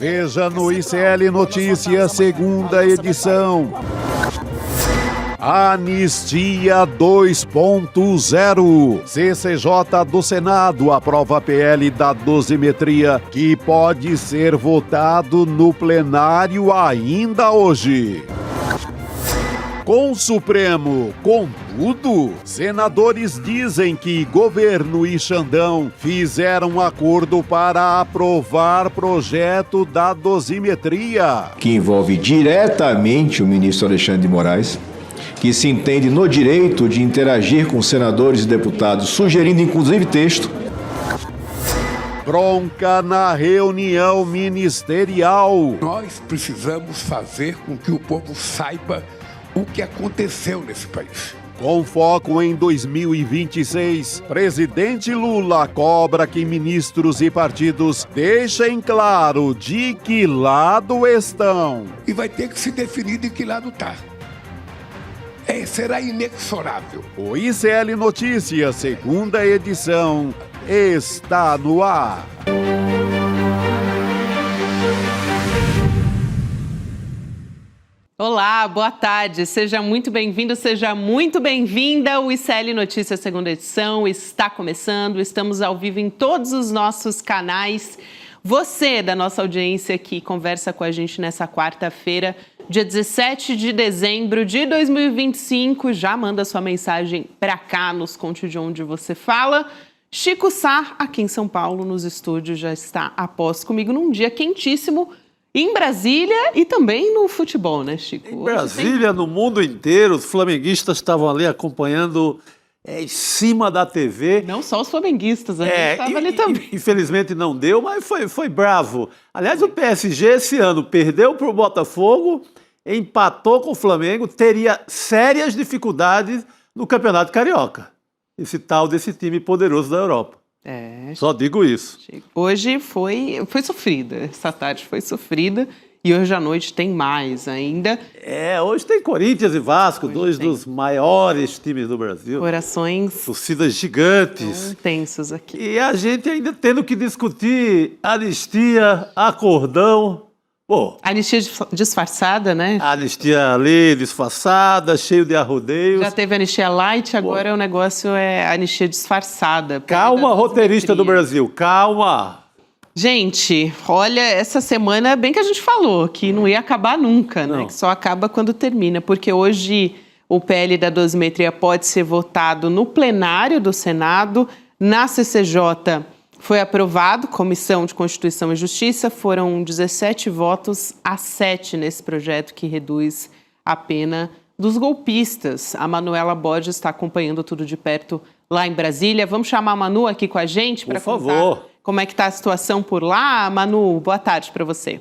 Veja no ICL Notícias, segunda edição. Anistia 2.0. CCJ do Senado aprova PL da dosimetria, que pode ser votado no plenário ainda hoje. Com o Supremo, contudo, senadores dizem que governo e Xandão fizeram acordo para aprovar projeto da dosimetria, que envolve diretamente o ministro Alexandre de Moraes, que se entende no direito de interagir com senadores e deputados, sugerindo inclusive texto. Bronca na reunião ministerial. Nós precisamos fazer com que o povo saiba o que aconteceu nesse país. Com foco em 2026, presidente Lula cobra que ministros e partidos deixem claro de que lado estão. E vai ter que se definir de que lado está. Será inexorável. O ICL Notícias, segunda edição, está no ar. Olá, boa tarde. Seja muito bem-vindo, seja muito bem-vinda. O ICL Notícias, segunda edição, está começando. Estamos ao vivo em todos os nossos canais. Você, da nossa audiência que conversa com a gente nessa quarta-feira, dia 17 de dezembro de 2025, já manda sua mensagem para cá, nos conte de onde você fala. Chico Sá, aqui em São Paulo, nos estúdios, já está a posto comigo num dia quentíssimo, em Brasília e também no futebol, né, Chico? Em Brasília, no mundo inteiro, os flamenguistas estavam ali acompanhando em cima da TV. Não só os flamenguistas, a gente estava ali também. Infelizmente não deu, mas foi bravo. Aliás, o PSG esse ano perdeu para o Botafogo, empatou com o Flamengo, teria sérias dificuldades no Campeonato Carioca. Esse tal desse time poderoso da Europa. Só digo isso. Hoje foi sofrida, essa tarde foi sofrida e hoje à noite tem mais ainda. Hoje tem Corinthians e Vasco, dois dos maiores times do Brasil. Corações... torcidas gigantes. Tensos aqui. E a gente ainda tendo que discutir anistia, acordão. Pô, anistia disfarçada, né? Anistia ali, disfarçada, cheio de arrodeios. Já teve anistia light, agora o negócio é anistia disfarçada. Calma, roteirista do Brasil, calma. Gente, olha, essa semana, bem que a gente falou, que não ia acabar nunca, né? Que só acaba quando termina, porque hoje o PL da dosimetria pode ser votado no plenário do Senado, na CCJ foi aprovado, Comissão de Constituição e Justiça, foram 17 votos a 7 nesse projeto que reduz a pena dos golpistas. A Manuela Borges está acompanhando tudo de perto lá em Brasília. Vamos chamar a Manu aqui com a gente para contar como é que está a situação por lá. Manu, boa tarde para você.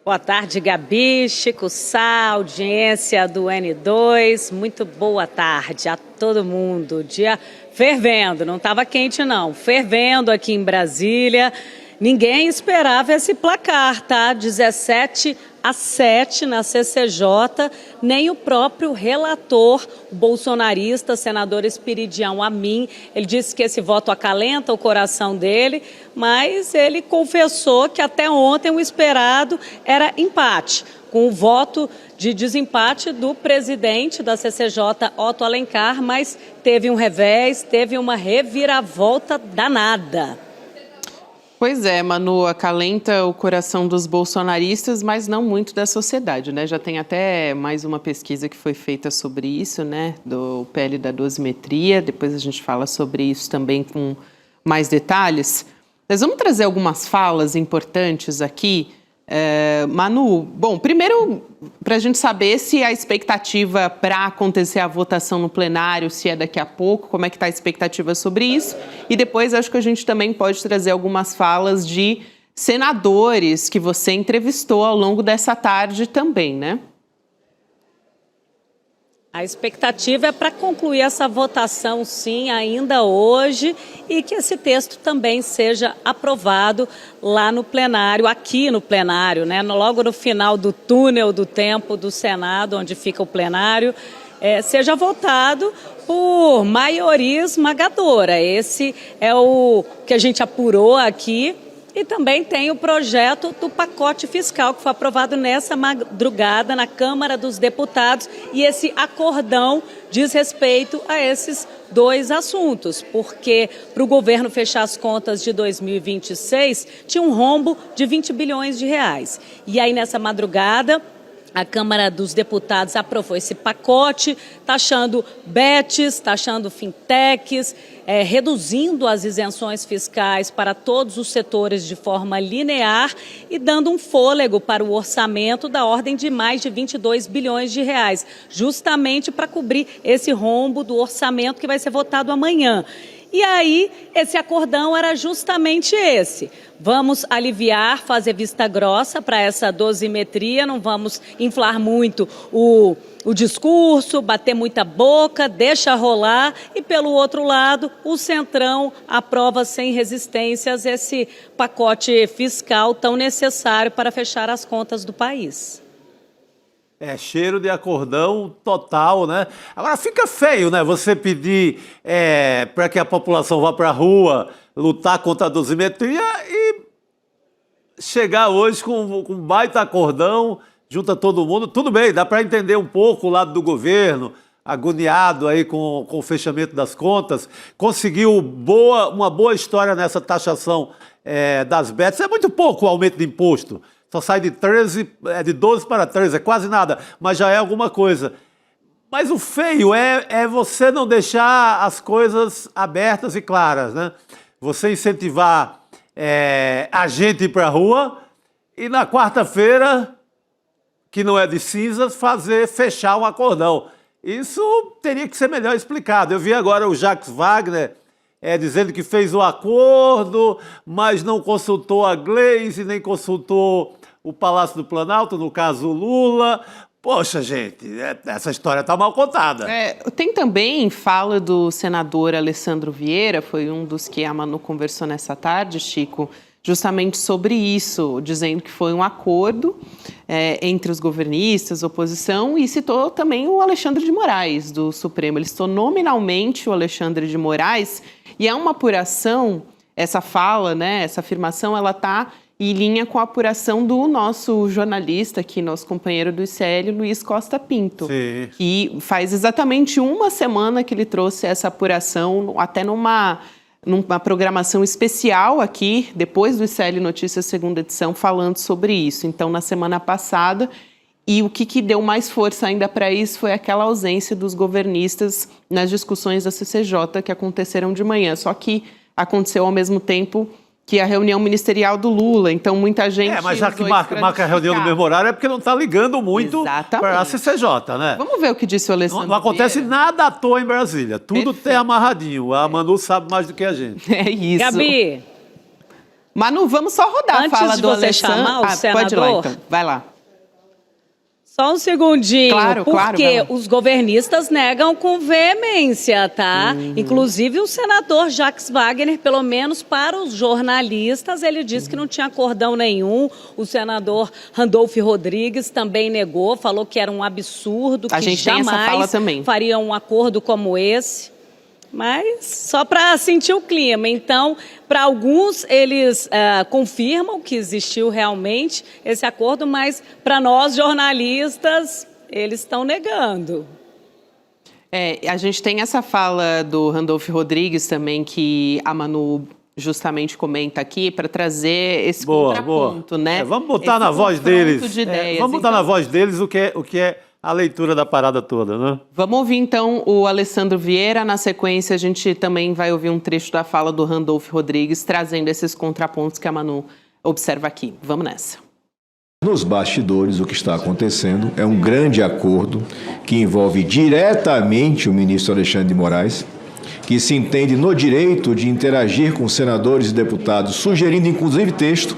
Boa tarde, Gabi, Chico Sá, audiência do N2. Muito boa tarde a todo mundo. Dia fervendo, não estava quente não, fervendo aqui em Brasília. Ninguém esperava esse placar, tá? 17 a 7 na CCJ, nem o próprio relator, o bolsonarista, senador Espiridião Amin, ele disse que esse voto acalenta o coração dele, mas ele confessou que até ontem o esperado era empate, com o voto de desempate do presidente da CCJ, Otto Alencar, mas teve um revés, teve uma reviravolta danada. Pois é, Manu, acalenta o coração dos bolsonaristas, mas não muito da sociedade, né? Já tem até mais uma pesquisa que foi feita sobre isso, né? Do PL da dosimetria, depois a gente fala sobre isso também com mais detalhes. Mas vamos trazer algumas falas importantes aqui. Manu, bom, primeiro para a gente saber se a expectativa para acontecer a votação no plenário, se é daqui a pouco, como é que está a expectativa sobre isso, e depois acho que a gente também pode trazer algumas falas de senadores que você entrevistou ao longo dessa tarde também, né? A expectativa é para concluir essa votação, sim, ainda hoje, e que esse texto também seja aprovado lá no plenário, aqui no plenário, né? Logo no final do túnel do tempo do Senado, onde fica o plenário, seja votado por maioria esmagadora. Esse é o que a gente apurou aqui. E também tem o projeto do pacote fiscal, que foi aprovado nessa madrugada na Câmara dos Deputados. E esse acordão diz respeito a esses dois assuntos, porque para o governo fechar as contas de 2026, tinha um rombo de 20 bilhões de reais. E aí, nessa madrugada, a Câmara dos Deputados aprovou esse pacote, taxando bets, taxando fintechs, reduzindo as isenções fiscais para todos os setores de forma linear e dando um fôlego para o orçamento da ordem de mais de 22 bilhões de reais, justamente para cobrir esse rombo do orçamento que vai ser votado amanhã. E aí, esse acordão era justamente esse. Vamos aliviar, fazer vista grossa para essa dosimetria, não vamos inflar muito o discurso, bater muita boca, deixa rolar. E, pelo outro lado, o Centrão aprova sem resistências esse pacote fiscal tão necessário para fechar as contas do país. É cheiro de acordão total, né? Agora fica feio, né? Você pedir para que a população vá para a rua lutar contra a dosimetria e chegar hoje com um baita acordão, junta todo mundo. Tudo bem, dá para entender um pouco o lado do governo, agoniado aí com o fechamento das contas, conseguiu uma boa história nessa taxação das bets. É muito pouco o aumento de imposto. Só sai de 12 para 13, é quase nada, mas já é alguma coisa. Mas o feio é você não deixar as coisas abertas e claras, né? Você incentivar a gente ir para a rua e na quarta-feira, que não é de cinzas, fechar um acordão. Isso teria que ser melhor explicado. Eu vi agora o Jacques Wagner dizendo que fez o acordo, mas não consultou a Gleisi, nem consultou o Palácio do Planalto, no caso o Lula. Poxa, gente, essa história está mal contada. Tem também fala do senador Alessandro Vieira, foi um dos que a Manu conversou nessa tarde, Chico, justamente sobre isso, dizendo que foi um acordo entre os governistas, oposição, e citou também o Alexandre de Moraes, do Supremo. Ele citou nominalmente o Alexandre de Moraes, e é uma apuração, essa fala, né, essa afirmação, ela está em linha com a apuração do nosso jornalista aqui, nosso companheiro do ICL, Luiz Costa Pinto. Sim. Que faz exatamente uma semana que ele trouxe essa apuração, até numa programação especial aqui, depois do ICL Notícias segunda edição, falando sobre isso. Então, na semana passada, e o que deu mais força ainda para isso foi aquela ausência dos governistas nas discussões da CCJ que aconteceram de manhã. Só que aconteceu ao mesmo tempo que a reunião ministerial do Lula, então muita gente... mas já que marca a reunião no mesmo horário é porque não está ligando muito para a CCJ, né? Vamos ver o que disse o Alessandro Não acontece nada à toa em Brasília, tudo tem amarradinho, a Manu sabe mais do que a gente. É isso. Gabi, Manu, vamos só rodar a fala do Alessandro. Antes de você chamar o senador... Pode ir lá, então. Vai lá. Só um segundinho, claro, porque os governistas negam com veemência, tá? Inclusive o senador Jacques Wagner, pelo menos para os jornalistas, ele disse que não tinha acordão nenhum. O senador Randolph Rodrigues também negou, falou que era um absurdo, que jamais faria um acordo como esse. Mas só para sentir o clima. Então, para alguns, eles confirmam que existiu realmente esse acordo, mas para nós, jornalistas, eles estão negando. A gente tem essa fala do Randolph Rodrigues também, que a Manu justamente comenta aqui, para trazer esse contraponto, né? Vamos botar na voz deles. Vamos botar na voz deles o que é a leitura da parada toda, né? Vamos ouvir, então, o Alessandro Vieira. Na sequência, a gente também vai ouvir um trecho da fala do Randolph Rodrigues, trazendo esses contrapontos que a Manu observa aqui. Vamos nessa. Nos bastidores, o que está acontecendo é um grande acordo que envolve diretamente o ministro Alexandre de Moraes, que se entende no direito de interagir com senadores e deputados, sugerindo inclusive texto,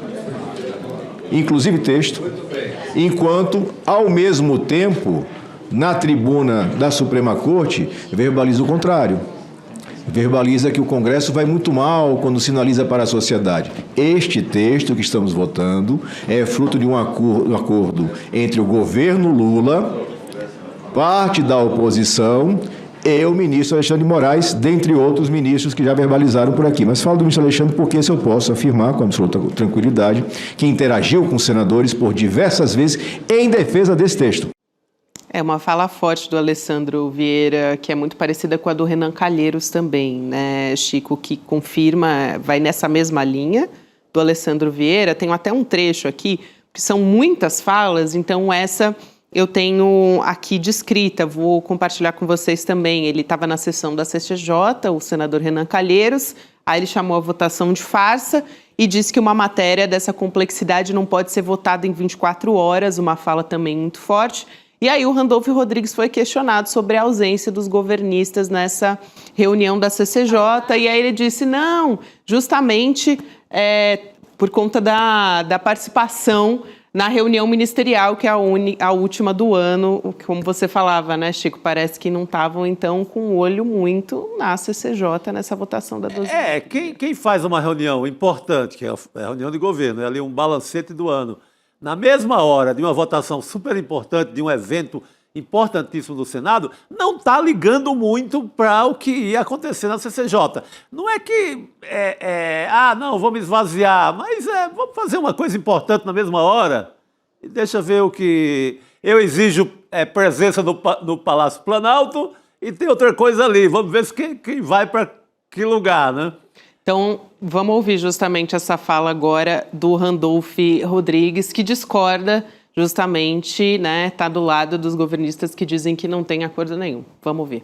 enquanto, ao mesmo tempo, na tribuna da Suprema Corte, verbaliza o contrário. Verbaliza que o Congresso vai muito mal quando sinaliza para a sociedade. Este texto que estamos votando é fruto de um acordo entre o governo Lula, parte da oposição e o ministro Alexandre de Moraes, dentre outros ministros que já verbalizaram por aqui. Mas falo do ministro Alexandre porque esse eu posso afirmar com absoluta tranquilidade que interagiu com os senadores por diversas vezes em defesa desse texto. É uma fala forte do Alessandro Vieira, que é muito parecida com a do Renan Calheiros também, né, Chico, que confirma, vai nessa mesma linha do Alessandro Vieira. Tenho até um trecho aqui, que são muitas falas, então essa eu tenho aqui descrita, vou compartilhar com vocês também. Ele estava na sessão da CCJ, o senador Renan Calheiros, aí ele chamou a votação de farsa e disse que uma matéria dessa complexidade não pode ser votada em 24 horas, uma fala também muito forte. E aí o Randolfo Rodrigues foi questionado sobre a ausência dos governistas nessa reunião da CCJ, e aí ele disse, não, justamente por conta da participação na reunião ministerial, que é a última do ano, como você falava, né, Chico? Parece que não estavam, então, com o olho muito na CCJ, nessa votação da 12. Quem faz uma reunião importante, que é a reunião de governo, é ali um balancete do ano, na mesma hora de uma votação super importante, de um evento importantíssimo do Senado, não está ligando muito para o que ia acontecer na CCJ. Não é que, não, vamos esvaziar, mas vamos fazer uma coisa importante na mesma hora e deixa ver o que... Eu exijo presença no Palácio Planalto e tem outra coisa ali, vamos ver quem vai para que lugar, né? Então, vamos ouvir justamente essa fala agora do Randolfo Rodrigues, que discorda justamente, né, tá do lado dos governistas que dizem que não tem acordo nenhum. Vamos ouvir.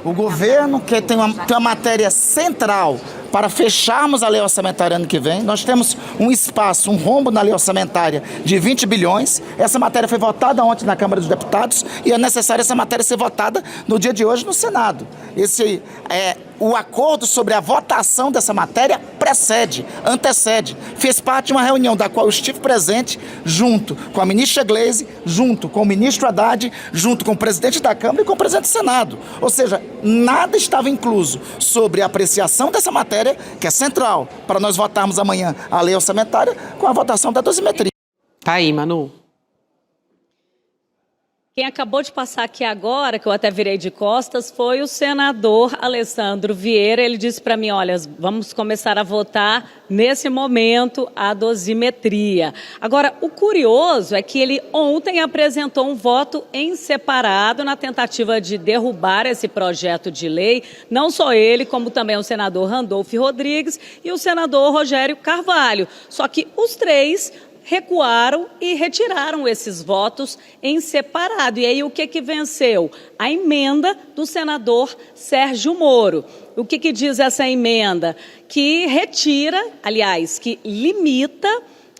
O governo que tem uma matéria central para fecharmos a lei orçamentária ano que vem. Nós temos um espaço, um rombo na lei orçamentária de 20 bilhões. Essa matéria foi votada ontem na Câmara dos Deputados e é necessário essa matéria ser votada no dia de hoje no Senado. O acordo sobre a votação dessa matéria antecede. Fez parte de uma reunião da qual eu estive presente, junto com a ministra Gleisi, junto com o ministro Haddad, junto com o presidente da Câmara e com o presidente do Senado. Ou seja, nada estava incluso sobre a apreciação dessa matéria, que é central para nós votarmos amanhã a lei orçamentária, com a votação da dosimetria. Tá aí, Manu. Quem acabou de passar aqui agora, que eu até virei de costas, foi o senador Alessandro Vieira. Ele disse para mim, olha, vamos começar a votar nesse momento a dosimetria. Agora, o curioso é que ele ontem apresentou um voto em separado na tentativa de derrubar esse projeto de lei. Não só ele, como também o senador Randolfo Rodrigues e o senador Rogério Carvalho. Só que os três recuaram e retiraram esses votos em separado. E aí o que venceu? A emenda do senador Sérgio Moro. O que diz essa emenda? Que retira, aliás, que limita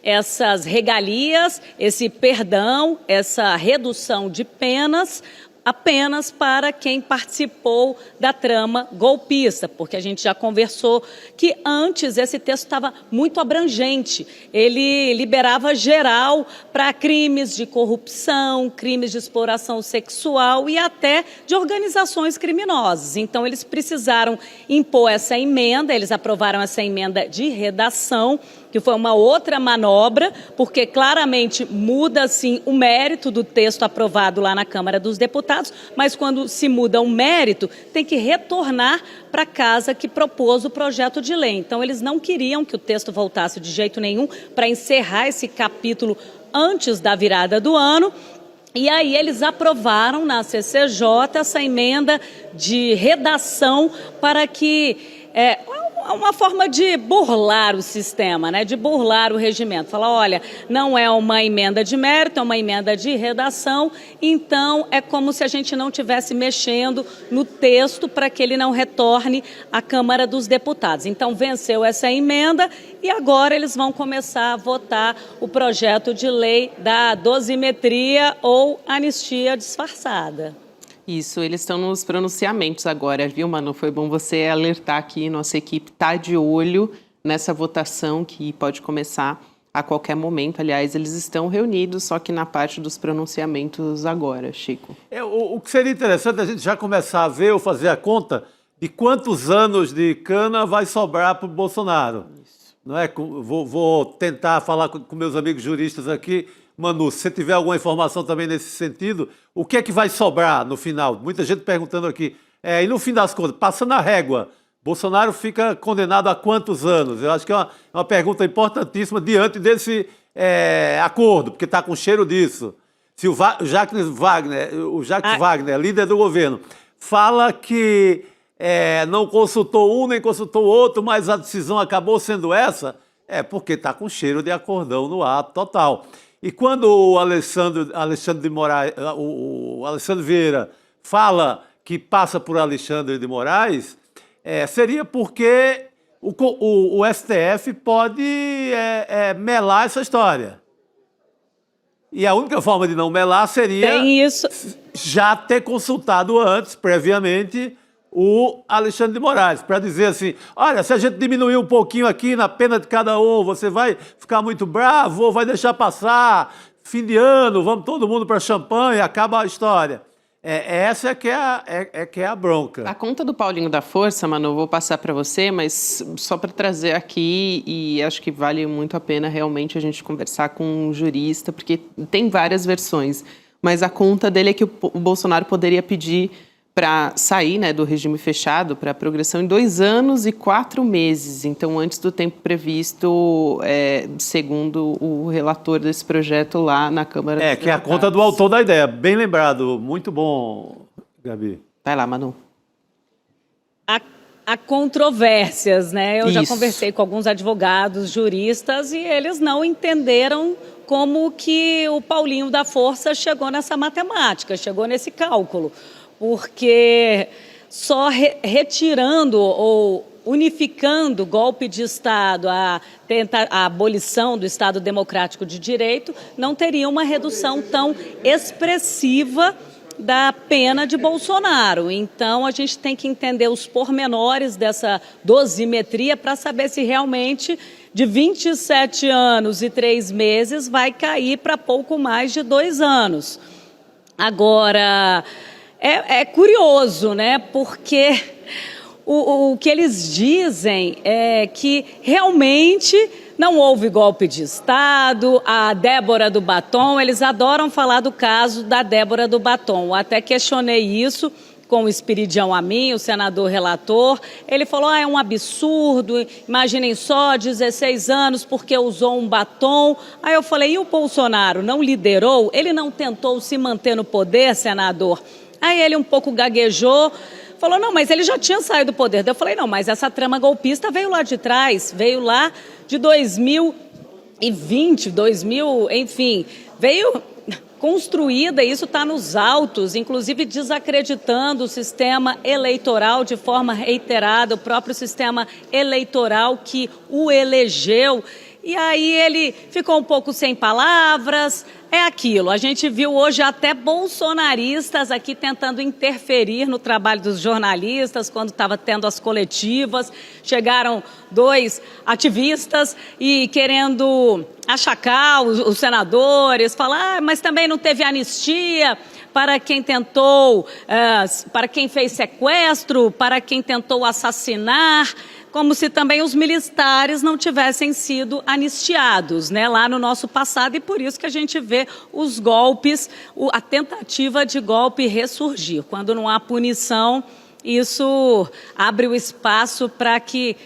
essas regalias, esse perdão, essa redução de penas apenas para quem participou da trama golpista, porque a gente já conversou que antes esse texto estava muito abrangente. Ele liberava geral para crimes de corrupção, crimes de exploração sexual e até de organizações criminosas. Então, eles precisaram impor essa emenda, eles aprovaram essa emenda de redação, que foi uma outra manobra, porque claramente muda, sim, o mérito do texto aprovado lá na Câmara dos Deputados, mas quando se muda o mérito, tem que retornar para a casa que propôs o projeto de lei. Então, eles não queriam que o texto voltasse de jeito nenhum para encerrar esse capítulo antes da virada do ano. E aí eles aprovaram na CCJ essa emenda de redação para que... uma forma de burlar o sistema, né? De burlar o regimento. Falar, olha, não é uma emenda de mérito, é uma emenda de redação, então é como se a gente não estivesse mexendo no texto para que ele não retorne à Câmara dos Deputados. Então venceu essa emenda e agora eles vão começar a votar o projeto de lei da dosimetria ou anistia disfarçada. Isso, eles estão nos pronunciamentos agora, viu, Manu? Foi bom você alertar aqui, nossa equipe está de olho nessa votação que pode começar a qualquer momento. Aliás, eles estão reunidos, só que na parte dos pronunciamentos agora, Chico. O que seria interessante é a gente já começar a ver ou fazer a conta de quantos anos de cana vai sobrar para o Bolsonaro. Não é? Vou tentar falar com meus amigos juristas aqui, Manu, se você tiver alguma informação também nesse sentido, o que é que vai sobrar no final? Muita gente perguntando aqui. E no fim das contas, passando a régua, Bolsonaro fica condenado a quantos anos? Eu acho que é uma pergunta importantíssima diante desse acordo, porque está com cheiro disso. Se o Jacques Wagner, líder do governo, fala que não consultou um nem consultou o outro, mas a decisão acabou sendo essa, porque está com cheiro de acordão no ar total. E quando o Alexandre Vieira fala que passa por Alexandre de Moraes, seria porque o STF pode melar essa história. E a única forma de não melar seria já ter consultado antes, previamente, o Alexandre de Moraes, para dizer assim, olha, se a gente diminuir um pouquinho aqui na pena de cada um, você vai ficar muito bravo ou vai deixar passar, fim de ano, vamos todo mundo para champanhe, acaba a história. Essa que é a bronca. A conta do Paulinho da Força, Manu, vou passar para você, mas só para trazer aqui, e acho que vale muito a pena realmente a gente conversar com um jurista, porque tem várias versões, mas a conta dele é que o Bolsonaro poderia pedir para sair, né, do regime fechado para a progressão em 2 anos e 4 meses. Então, antes do tempo previsto, segundo o relator desse projeto lá na Câmara dos Deputados. Que é a conta do autor da ideia. Bem lembrado. Muito bom, Gabi. Vai lá, Manu. Há controvérsias, né? Eu já conversei com alguns advogados, juristas, e eles não entenderam como que o Paulinho da Força chegou nessa matemática, chegou nesse cálculo. Porque só retirando ou unificando o golpe de Estado, a abolição do Estado Democrático de Direito, não teria uma redução tão expressiva da pena de Bolsonaro. Então, a gente tem que entender os pormenores dessa dosimetria para saber se realmente de 27 anos e 3 meses vai cair para pouco mais de 2 anos. Agora, é curioso, né? Porque o que eles dizem é que realmente não houve golpe de Estado, a Débora do Batom, eles adoram falar do caso da Débora do Batom. Eu até questionei isso com o Espiridião Amin, o senador relator. Ele falou, é um absurdo, imaginem só, 16 anos porque usou um batom. Aí eu falei, e o Bolsonaro não liderou? Ele não tentou se manter no poder, senador? Aí ele um pouco gaguejou, falou, não, mas ele já tinha saído do poder. Eu falei, não, mas essa trama golpista veio lá de trás, veio lá de 2020, enfim, veio construída, isso está nos autos, inclusive desacreditando o sistema eleitoral de forma reiterada, o próprio sistema eleitoral que o elegeu. E aí ele ficou um pouco sem palavras, aquilo. A gente viu hoje até bolsonaristas aqui tentando interferir no trabalho dos jornalistas quando estava tendo as coletivas. Chegaram 2 ativistas e querendo achacar os senadores, falar, mas também não teve anistia para quem tentou, para quem fez sequestro, para quem tentou assassinar, como se também os militares não tivessem sido anistiados, né, lá no nosso passado, e por isso que a gente vê os golpes, a tentativa de golpe ressurgir. Quando não há punição, isso abre o espaço para que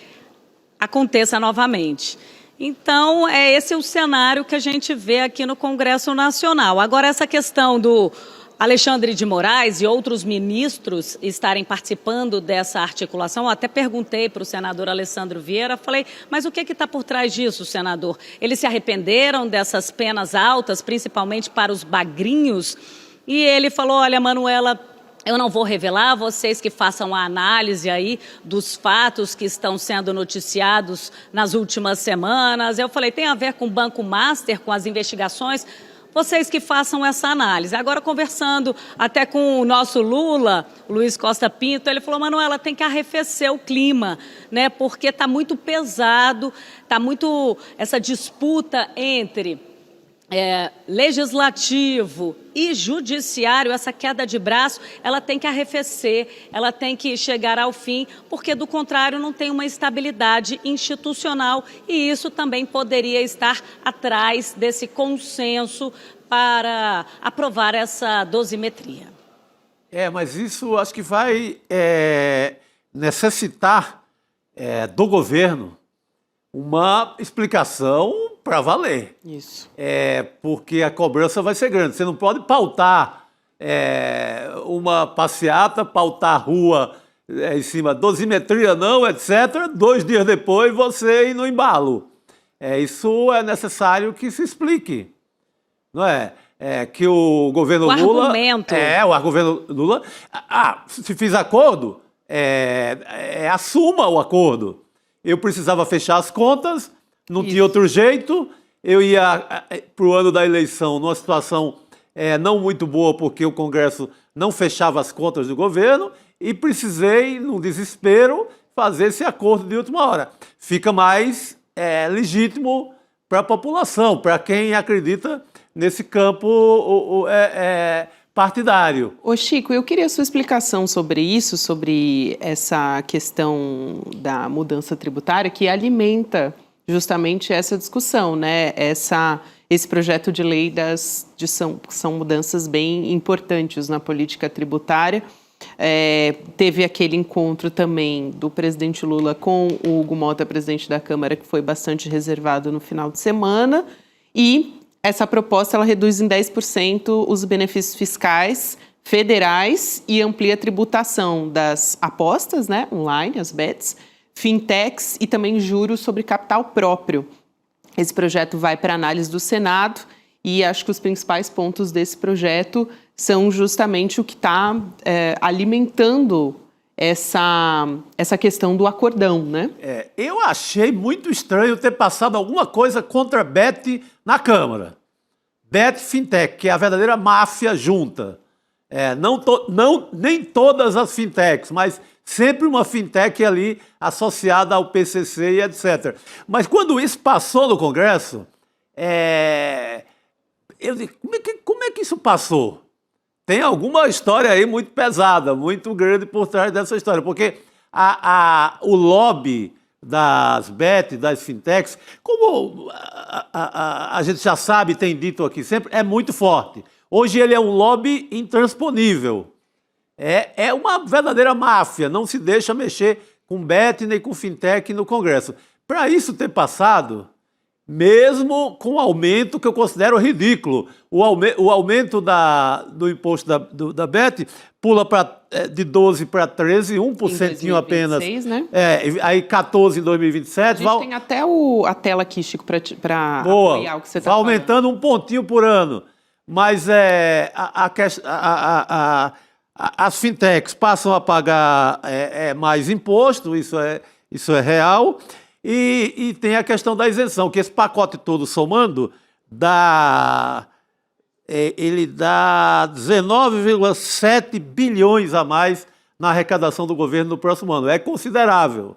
aconteça novamente. Então, esse é o cenário que a gente vê aqui no Congresso Nacional. Agora, essa questão do Alexandre de Moraes e outros ministros estarem participando dessa articulação, eu até perguntei para o senador Alessandro Vieira, falei, mas o que está por trás disso, senador? Eles se arrependeram dessas penas altas, principalmente para os bagrinhos? E ele falou, olha, Manuela, eu não vou revelar, vocês que façam a análise aí dos fatos que estão sendo noticiados nas últimas semanas. Eu falei, tem a ver com o Banco Master, com as investigações? Vocês que façam essa análise. Agora, conversando até com o nosso Lula, o Luiz Costa Pinto, ele falou, Manuela, tem que arrefecer o clima, né? Porque está muito pesado, está muito essa disputa entre legislativo e judiciário, essa queda de braço, ela tem que arrefecer, ela tem que chegar ao fim, porque do contrário não tem uma estabilidade institucional e isso também poderia estar atrás desse consenso para aprovar essa dosimetria. Mas isso acho que vai necessitar do governo uma explicação para valer. Isso. Porque a cobrança vai ser grande. Você não pode pautar uma passeata, pautar rua em cima, dosimetria não, etc. 2 dias depois você ir no embalo. Isso é necessário que se explique. Não é? Que o governo Lula... Argumento. O governo Lula... se fiz acordo, assuma o acordo. Eu precisava fechar as contas, não tinha outro jeito. Eu ia para o ano da eleição numa situação não muito boa, porque o Congresso não fechava as contas do governo e precisei, no desespero, fazer esse acordo de última hora. Fica mais legítimo para a população, para quem acredita nesse campo partidário. Ô Chico, eu queria a sua explicação sobre isso, sobre essa questão da mudança tributária que alimenta justamente essa discussão, né? Esse projeto de lei são mudanças bem importantes na política tributária. Teve aquele encontro também do presidente Lula com o Hugo Mota, presidente da Câmara, que foi bastante reservado no final de semana, e essa proposta ela reduz em 10% os benefícios fiscais federais e amplia a tributação das apostas, né, online, as bets, fintechs e também juros sobre capital próprio. Esse projeto vai para análise do Senado e acho que os principais pontos desse projeto são justamente o que está alimentando essa questão do acordão, né? Eu achei muito estranho ter passado alguma coisa contra a Bet na Câmara. Bet Fintech, que é a verdadeira máfia junta. Nem todas as fintechs, mas sempre uma fintech ali associada ao PCC e etc. Mas quando isso passou no Congresso, eu disse, como é que isso passou? Tem alguma história aí muito pesada, muito grande por trás dessa história, porque o lobby das bet, das fintechs, como a gente já sabe, tem dito aqui sempre, é muito forte. Hoje ele é um lobby intransponível. É uma verdadeira máfia, não se deixa mexer com bet nem com fintech no Congresso. Para isso ter passado, mesmo com o aumento que eu considero ridículo, o aumento do imposto da Bet pula de 12% para 13%, 1% apenas. Né? Aí 14% em 2027. A gente tem até a tela aqui, Chico, para apoiar o que você está falando. falando. Aumentando 1 pontinho por ano. Mas as fintechs passam a pagar mais imposto, isso é real. E tem a questão da isenção, que esse pacote todo somando ele dá 19,7 bilhões a mais na arrecadação do governo no próximo ano. É considerável.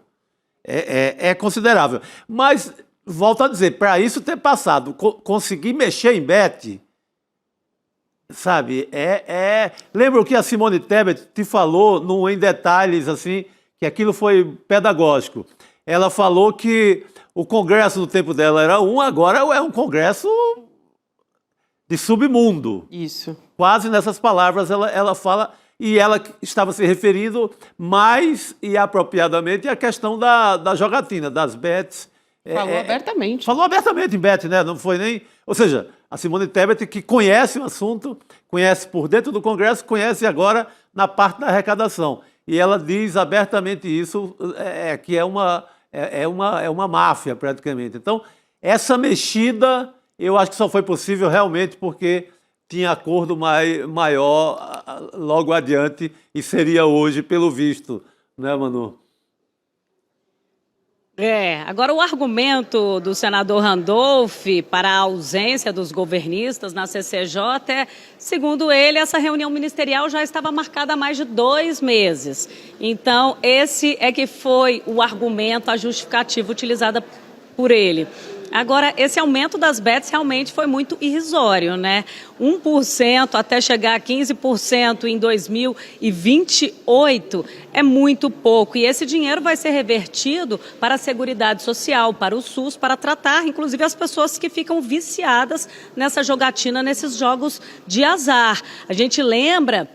É considerável. Mas, volto a dizer, para isso ter passado, conseguir mexer em bet, sabe, lembra o que a Simone Tebet te falou em detalhes, assim, que aquilo foi pedagógico. Ela falou que o Congresso no tempo dela era agora é um Congresso de submundo. Isso. Quase nessas palavras ela fala, e ela estava se referindo mais e apropriadamente à questão da jogatina, das bets. Falou abertamente. Falou abertamente em bet, né? Não foi nem... Ou seja, a Simone Tebet, que conhece o assunto, conhece por dentro do Congresso, conhece agora na parte da arrecadação. E ela diz abertamente isso, que é uma máfia, praticamente. Então, essa mexida, eu acho que só foi possível realmente porque tinha acordo maior logo adiante e seria hoje, pelo visto, né, Manu? Agora o argumento do senador Randolph para a ausência dos governistas na CCJ segundo ele, essa reunião ministerial já estava marcada há mais de 2 meses. Então, esse que foi o argumento, a justificativa utilizada por ele. Agora, esse aumento das bets realmente foi muito irrisório, né? 1% até chegar a 15% em 2028 é muito pouco. E esse dinheiro vai ser revertido para a Seguridade Social, para o SUS, para tratar, inclusive, as pessoas que ficam viciadas nessa jogatina, nesses jogos de azar. A gente lembra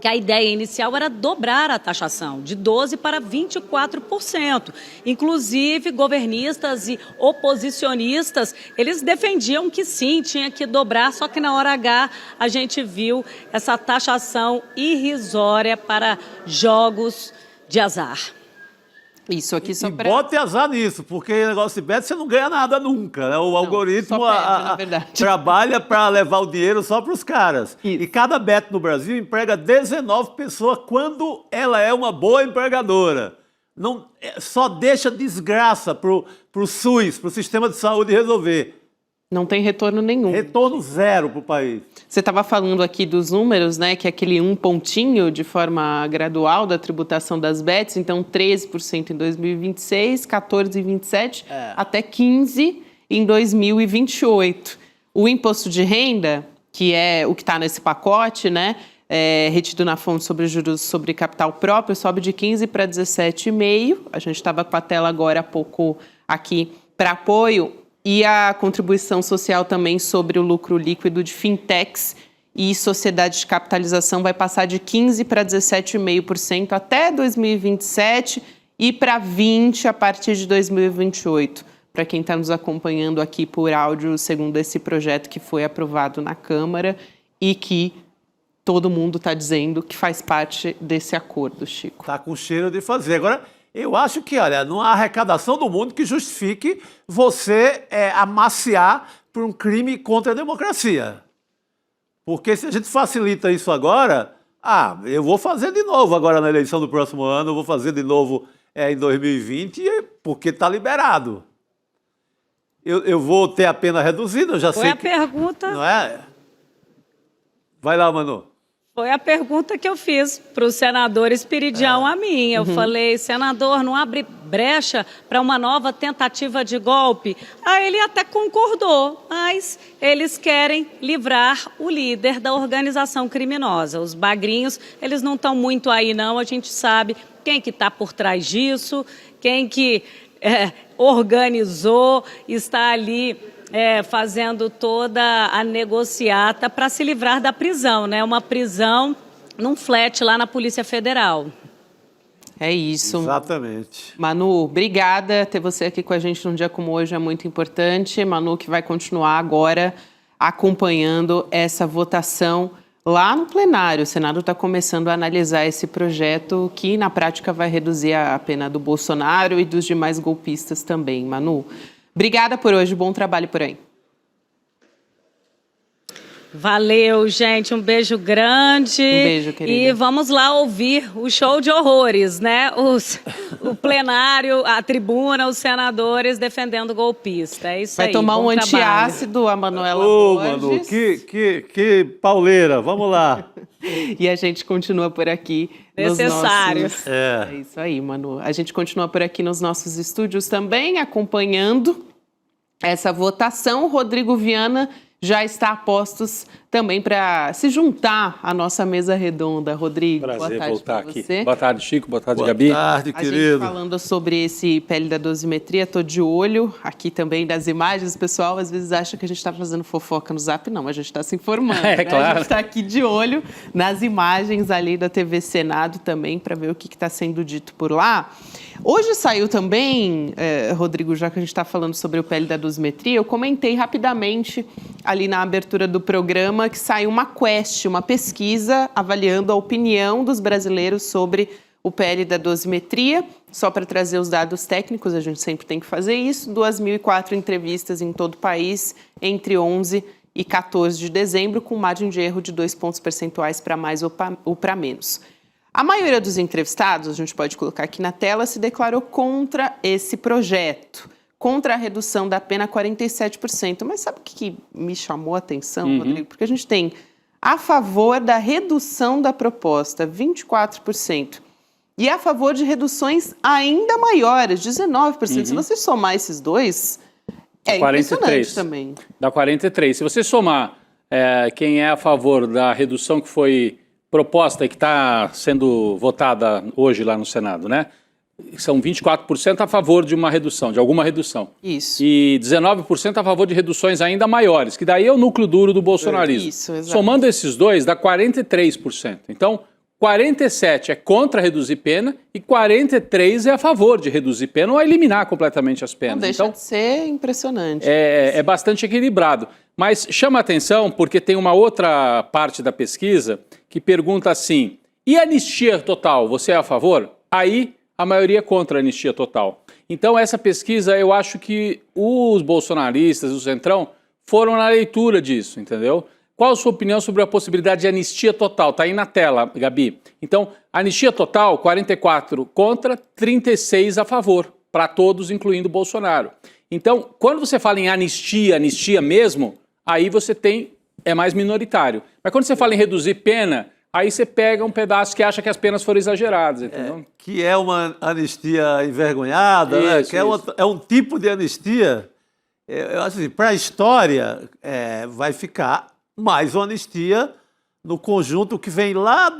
que a ideia inicial era dobrar a taxação, de 12% para 24%. Inclusive, governistas e oposicionistas, eles defendiam que sim, tinha que dobrar, só que na hora H a gente viu essa taxação irrisória para jogos de azar. Isso aqui só para... Bote azar nisso, porque negócio de bet você não ganha nada nunca, né? O algoritmo só perde, na verdade. trabalha para levar o dinheiro só para os caras. Isso. E cada bet no Brasil emprega 19 pessoas quando ela é uma boa empregadora. Não, só deixa desgraça para o SUS, para o sistema de saúde resolver. Não tem retorno nenhum. Retorno zero para o país. Você estava falando aqui dos números, né? Que é aquele 1 pontinho de forma gradual da tributação das bets. Então, 13% em 2026, 14% em 2027, até 15% em 2028. O imposto de renda, que é o que está nesse pacote, né? Retido na fonte sobre juros sobre capital próprio, sobe de 15% para 17,5%. A gente estava com a tela agora há pouco aqui para apoio. E a contribuição social também sobre o lucro líquido de fintechs e sociedades de capitalização vai passar de 15% para 17,5% até 2027 e para 20% a partir de 2028. Para quem está nos acompanhando aqui por áudio, segundo esse projeto que foi aprovado na Câmara e que todo mundo está dizendo que faz parte desse acordo, Chico. Está com cheiro de fazer. Agora, eu acho que, olha, não há arrecadação do mundo que justifique você amaciar por um crime contra a democracia. Porque se a gente facilita isso agora, eu vou fazer de novo agora na eleição do próximo ano, eu vou fazer de novo em 2020, porque está liberado. Eu vou ter a pena reduzida, eu já sei. Foi a pergunta. Não é? Vai lá, Manu. Foi a pergunta que eu fiz para o senador Esperidião a mim. Eu falei, senador, não abre brecha para uma nova tentativa de golpe? Aí ele até concordou, mas eles querem livrar o líder da organização criminosa. Os bagrinhos, eles não estão muito aí não, a gente sabe quem que está por trás disso, quem que organizou, está ali fazendo toda a negociata para se livrar da prisão, né? Uma prisão num flat lá na Polícia Federal. É isso. Exatamente. Manu, obrigada. Ter você aqui com a gente num dia como hoje é muito importante. Manu, que vai continuar agora acompanhando essa votação lá no plenário. O Senado está começando a analisar esse projeto que, na prática, vai reduzir a pena do Bolsonaro e dos demais golpistas também. Manu, obrigada por hoje, bom trabalho por aí. Valeu, gente, um beijo grande. Um beijo, querida. E vamos lá ouvir o show de horrores, né? O plenário, a tribuna, os senadores defendendo o golpista. É isso vai aí. Vai tomar um antiácido, a Manuela Borges. Manu, que pauleira, vamos lá. E a gente continua por aqui. Necessário. É isso aí, Manu. A gente continua por aqui nos nossos estúdios também, acompanhando essa votação. Rodrigo Viana já está a postos também para se juntar à nossa mesa redonda. Rodrigo, prazer boa tarde voltar pra aqui. você. Boa tarde, Chico. Boa tarde, Gabi. Boa tarde, querido. A gente falando sobre esse pele da dosimetria, estou de olho aqui também das imagens. O pessoal às vezes acha que a gente está fazendo fofoca no Zap. Não, a gente está se informando. É, né? claro. A gente está aqui de olho nas imagens ali da TV Senado também para ver o que está sendo dito por lá. Hoje saiu também, Rodrigo, já que a gente está falando sobre o pele da dosimetria, eu comentei rapidamente ali na abertura do programa que saiu uma quest, uma pesquisa avaliando a opinião dos brasileiros sobre o pele da dosimetria. Só para trazer os dados técnicos, a gente sempre tem que fazer isso, 2.004 entrevistas em todo o país entre 11 e 14 de dezembro, com margem de erro de 2 pontos percentuais para mais ou para menos. A maioria dos entrevistados, a gente pode colocar aqui na tela, se declarou contra esse projeto, contra a redução da pena 47%. Mas sabe o que me chamou a atenção, Rodrigo? Porque a gente tem a favor da redução da proposta, 24%, e a favor de reduções ainda maiores, 19%. Se você somar esses dois, É 43. impressionante também. Dá 43. Se você somar quem é a favor da redução que foi proposta e que está sendo votada hoje lá no Senado, né? São 24% a favor de uma redução, de alguma redução. Isso. E 19% a favor de reduções ainda maiores, que daí é o núcleo duro do bolsonarismo. Isso, exato. Somando esses dois, dá 43%. Então, 47% é contra reduzir pena e 43% é a favor de reduzir pena ou a eliminar completamente as penas. Não deixa Então, de ser impressionante. é bastante equilibrado. Mas chama a atenção porque tem uma outra parte da pesquisa que pergunta assim, e anistia total, você é a favor? Aí a maioria é contra a anistia total. Então essa pesquisa, eu acho que os bolsonaristas, o Centrão, foram na leitura disso, entendeu? Qual a sua opinião sobre a possibilidade de anistia total? Está aí na tela, Gabi. Então, anistia total, 44 contra, 36 a favor, para todos, incluindo o Bolsonaro. Então, quando você fala em anistia mesmo, aí você é mais minoritário. Mas quando você fala em reduzir pena, aí você pega um pedaço que acha que as penas foram exageradas, entendeu? Que é uma anistia envergonhada, né? Isso, Que é um tipo de anistia. Eu acho assim, para a história, vai ficar mais uma anistia no conjunto que vem lá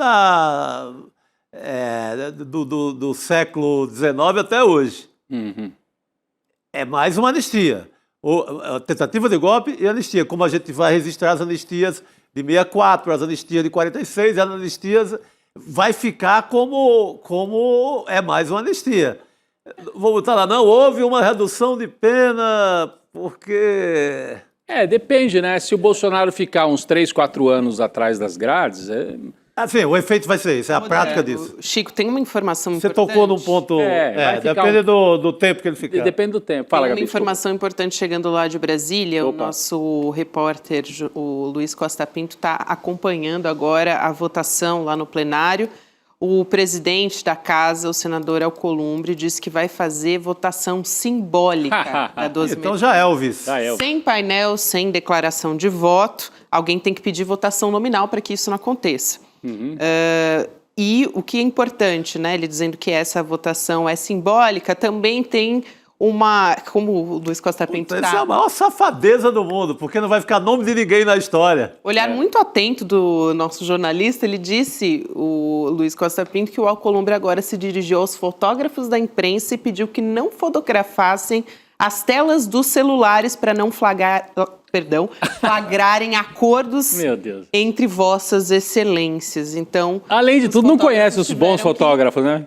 do século XIX até hoje. Uhum. É mais uma anistia. A tentativa de golpe e anistia, como a gente vai registrar as anistias de 64, as anistias de 46, as anistias vai ficar como é mais uma anistia. Vou botar lá, não, houve uma redução de pena porque... Depende, né? Se o Bolsonaro ficar uns 3, 4 anos atrás das grades... Assim, o efeito vai ser isso, é a prática disso. Chico, tem uma informação Você importante. tocou num ponto... depende do tempo que ele ficar. Depende do tempo. Fala, Tem uma Gabi, informação importante chegando lá de Brasília. Opa. O nosso repórter, o Luiz Costa Pinto, está acompanhando agora a votação lá no plenário. O presidente da casa, o senador Alcolumbre, disse que vai fazer votação simbólica da 12 Então já é, Elvis. Sem painel, sem declaração de voto. Alguém tem que pedir votação nominal para que isso não aconteça. Uhum. E o que é importante, né? Ele dizendo que essa votação é simbólica, também tem uma... Como o Luiz Costa Pinto Essa é a maior safadeza do mundo, porque não vai ficar nome de ninguém na história. olhar muito atento do nosso jornalista, ele disse, o Luiz Costa Pinto, que o Alcolumbre agora se dirigiu aos fotógrafos da imprensa e pediu que não fotografassem as telas dos celulares para não flagrarem acordos entre vossas excelências. Então, além de tudo, não conhece os bons fotógrafos, né?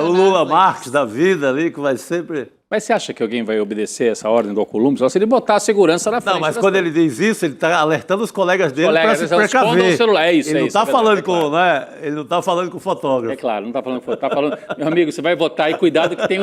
O Lula Marques da vida ali, que vai sempre... Mas você acha que alguém vai obedecer essa ordem do Alcolumbre? Só se ele botar a segurança na frente. Não, mas quando ele diz isso, ele está alertando os colegas dele para se precaver. O celular. Ele não está falando com, né? Ele não está falando com o fotógrafo. É claro, não está falando com o fotógrafo. Meu amigo, você vai votar aí, cuidado que tem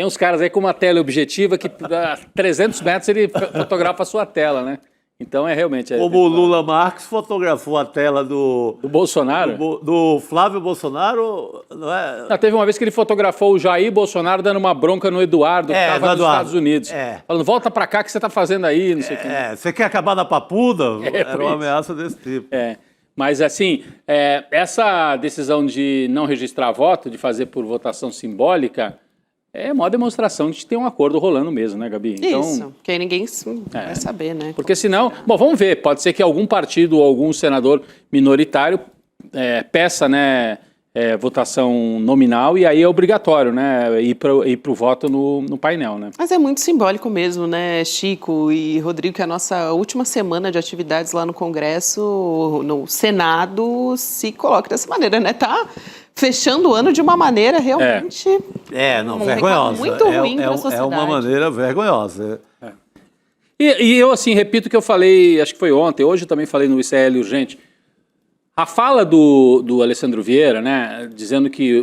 uns caras aí com uma tela objetiva que a 300 metros ele fotografa a sua tela, né? Então realmente... Como o Lula Marques fotografou a tela do Bolsonaro? Do Flávio Bolsonaro, não é? Não, teve uma vez que ele fotografou o Jair Bolsonaro dando uma bronca no Eduardo, que estava nos Estados Unidos. Falando, volta pra cá, o que você tá fazendo aí, não sei o quê. Você quer acabar na papuda? Era uma ameaça desse tipo. Mas assim, essa decisão de não registrar voto, de fazer por votação simbólica... É uma demonstração de que tem um acordo rolando mesmo, né, Gabi? Então, isso, porque aí ninguém vai saber, né? Porque senão... Bom, vamos ver. Pode ser que algum partido ou algum senador minoritário peça, né, votação nominal e aí é obrigatório, né, ir para o voto no painel, né? Mas é muito simbólico mesmo, né, Chico e Rodrigo, que a nossa última semana de atividades lá no Congresso, no Senado, se coloca dessa maneira, né? Tá fechando o ano de uma maneira realmente... vergonhosa. Muito ruim para a sociedade. É uma maneira vergonhosa. E eu, assim, repito o que eu falei, acho que foi ontem, hoje eu também falei no ICL Urgente. A fala do Alessandro Vieira, né, dizendo que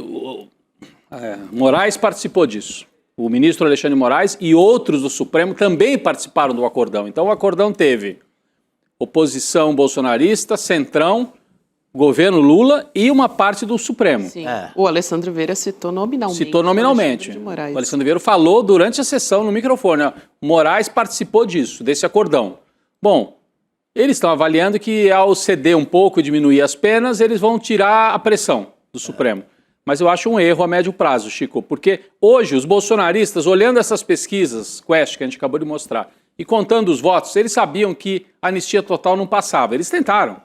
Moraes participou disso. O ministro Alexandre de Moraes e outros do Supremo também participaram do acordão. Então o acordão teve oposição bolsonarista, centrão, governo Lula e uma parte do Supremo. Sim. O Alessandro Vieira citou nominalmente. O Alessandro Vieira falou durante a sessão no microfone. Moraes participou disso, desse acordão. Bom, eles estão avaliando que ao ceder um pouco e diminuir as penas, eles vão tirar a pressão do Supremo. Mas eu acho um erro a médio prazo, Chico, porque hoje os bolsonaristas, olhando essas pesquisas, Quest, que a gente acabou de mostrar, e contando os votos, eles sabiam que a anistia total não passava. Eles tentaram.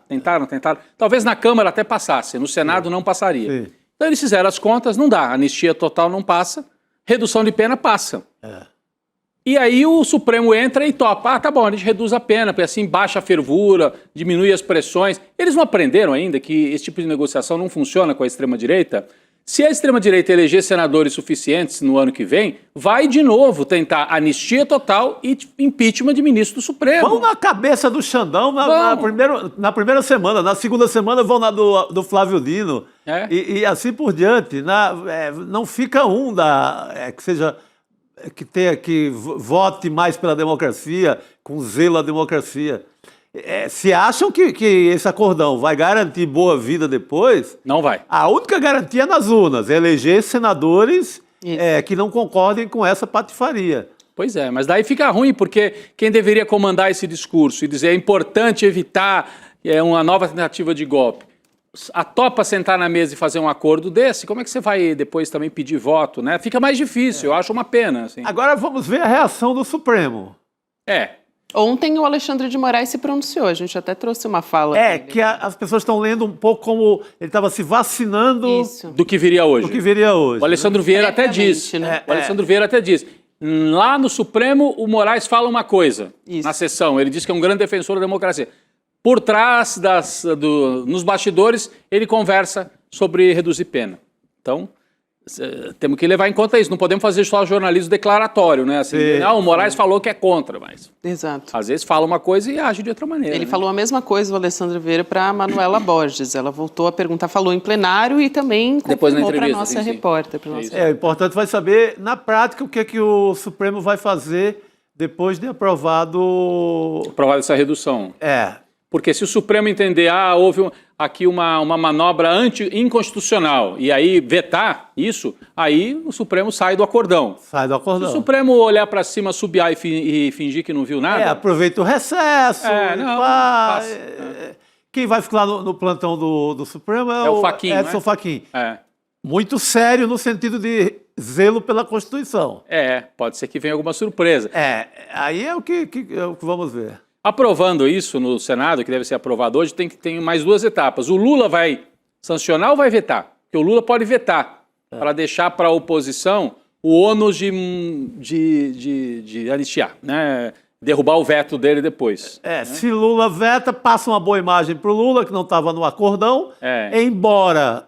Talvez na Câmara até passasse, no Senado não passaria. Sim. Então eles fizeram as contas, não dá, anistia total não passa, redução de pena passa. E aí o Supremo entra e topa, tá bom, a gente reduz a pena, porque assim baixa a fervura, diminui as pressões. Eles não aprenderam ainda que esse tipo de negociação não funciona com a extrema-direita? Se a extrema-direita eleger senadores suficientes no ano que vem, vai de novo tentar anistia total e impeachment de ministro do Supremo. Vão na cabeça do Xandão na primeira semana. Na segunda semana vão na do Flávio Dino. E assim por diante. Não fica que vote mais pela democracia, com zelo à democracia. Se acham que esse acordão vai garantir boa vida depois... Não vai. A única garantia é nas urnas, é eleger senadores que não concordem com essa patifaria. Pois é, mas daí fica ruim, porque quem deveria comandar esse discurso e dizer é importante evitar uma nova tentativa de golpe, topa sentar na mesa e fazer um acordo desse, como é que você vai depois também pedir voto, né? Fica mais difícil, eu acho uma pena. Assim. Agora vamos ver a reação do Supremo. Ontem o Alexandre de Moraes se pronunciou, a gente até trouxe uma fala dele. Que as pessoas estão lendo um pouco como ele estava se vacinando do que viria hoje. O Alessandro Vieira até disse. O Alessandro Vieira até disse. Lá no Supremo, o Moraes fala uma coisa na sessão. Ele diz que é um grande defensor da democracia. Por trás, nos bastidores, ele conversa sobre reduzir pena. Então, temos que levar em conta isso. Não podemos fazer só jornalismo declaratório, né? Assim, o Moraes falou que é contra, mas... Exato. Às vezes fala uma coisa e age de outra maneira. Ele falou a mesma coisa, o Alessandro Vieira, para a Manuela Borges. Ela voltou a perguntar, falou em plenário e também confirmou para a nossa repórter. O importante vai saber, na prática, o que o Supremo vai fazer depois de aprovada essa redução. Porque se o Supremo entender, houve aqui uma manobra inconstitucional, e aí vetar isso, aí o Supremo sai do acordão. Se o Supremo olhar para cima, subiar e fingir que não viu nada... aproveita o recesso. Quem vai ficar no plantão do Supremo é o Fachin, Edson Fachin. Muito sério no sentido de zelo pela Constituição. Pode ser que venha alguma surpresa. Aí é o que vamos ver. Aprovando isso no Senado, que deve ser aprovado hoje, tem mais duas etapas. O Lula vai sancionar ou vai vetar? Porque o Lula pode vetar, para deixar para a oposição o ônus de anistiar, né? Derrubar o veto dele depois. Se Lula veta, passa uma boa imagem para o Lula, que não estava no acordão, embora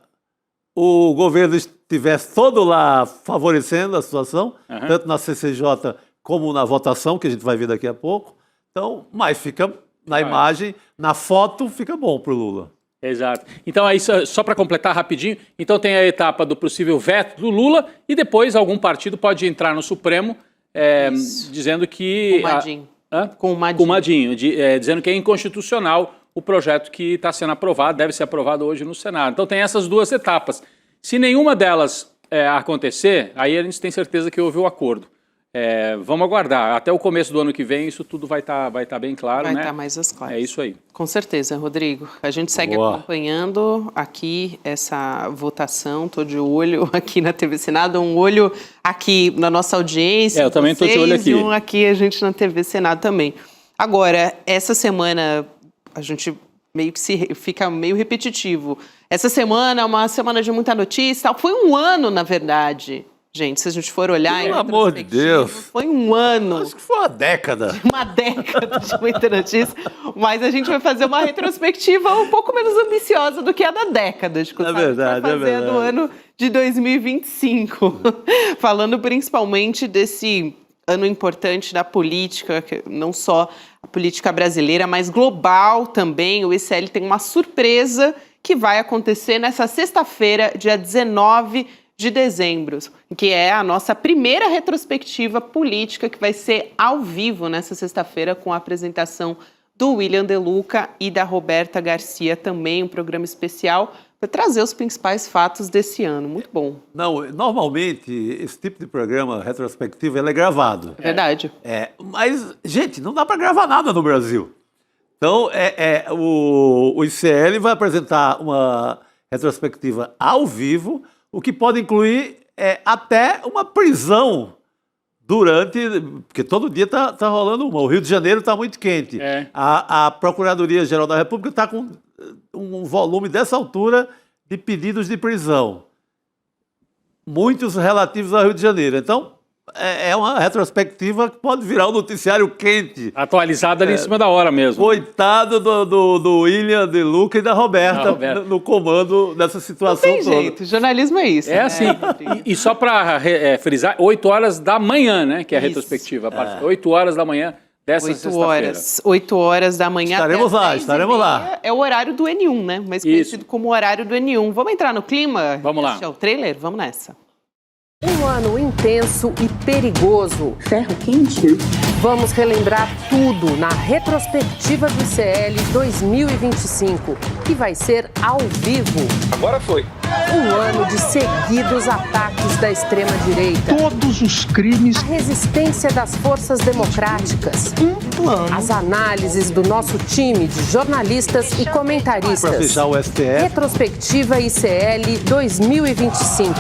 o governo estivesse todo lá favorecendo a situação, tanto na CCJ como na votação, que a gente vai ver daqui a pouco. Então, mas fica na imagem, na foto, fica bom para o Lula. Exato. Então, aí, só para completar rapidinho, então tem a etapa do possível veto do Lula e depois algum partido pode entrar no Supremo dizendo que... Com o Madinho. Dizendo que é inconstitucional o projeto que está sendo aprovado, deve ser aprovado hoje no Senado. Então tem essas duas etapas. Se nenhuma delas acontecer, aí a gente tem certeza que houve o acordo. Vamos aguardar. Até o começo do ano que vem isso tudo vai tá bem claro, né? Vai estar mais às claras. É isso aí. Com certeza, Rodrigo. A gente segue acompanhando aqui essa votação. Estou de olho aqui na TV Senado, um olho aqui na nossa audiência. Eu também estou de olho aqui. E um aqui a gente na TV Senado também. Agora, essa semana a gente meio que fica meio repetitivo. Essa semana é uma semana de muita notícia. Foi um ano, na verdade. Gente, se a gente for olhar... Pelo amor de Deus! Foi um ano. Acho que foi uma década. Uma década de muita notícia. Mas a gente vai fazer uma retrospectiva um pouco menos ambiciosa do que a da década. É verdade, vai fazer do ano de 2025. Falando principalmente desse ano importante da política, não só a política brasileira, mas global também. O ICL tem uma surpresa que vai acontecer nessa sexta-feira, dia 19 de dezembro, que é a nossa primeira retrospectiva política, que vai ser ao vivo nessa sexta-feira com a apresentação do William De Luca e da Roberta Garcia, também um programa especial para trazer os principais fatos desse ano. Muito bom. Não, normalmente esse tipo de programa retrospectivo ele é gravado. É verdade. Mas, gente, não dá para gravar nada no Brasil. Então, o ICL vai apresentar uma retrospectiva ao vivo. o que pode incluir até uma prisão porque todo dia tá rolando uma. O Rio de Janeiro está muito quente. A Procuradoria-Geral da República está com um volume dessa altura de pedidos de prisão. Muitos relativos ao Rio de Janeiro. Então, é uma retrospectiva que pode virar um noticiário quente. Atualizado ali em cima da hora mesmo. Coitado do William, de Luca e da Roberta no comando dessa situação toda. Não tem jeito, jornalismo é isso. É assim, e só para frisar, 8 horas da manhã, né, que é a retrospectiva. 8 horas da manhã dessa sexta-feira. 8 horas da manhã. Estaremos lá. É o horário do N1, né, mais conhecido como horário do N1. Vamos entrar no clima? Vamos lá. Assistir o trailer? Vamos nessa. Um ano intenso e perigoso. Ferro quente? Vamos relembrar tudo na retrospectiva do ICL 2025, que vai ser ao vivo. Agora foi. Um ano de seguidos ataques da extrema-direita. Todos os crimes. A resistência das forças democráticas. As análises do nosso time de jornalistas e comentaristas. Para fechar o STF. Retrospectiva ICL 2025.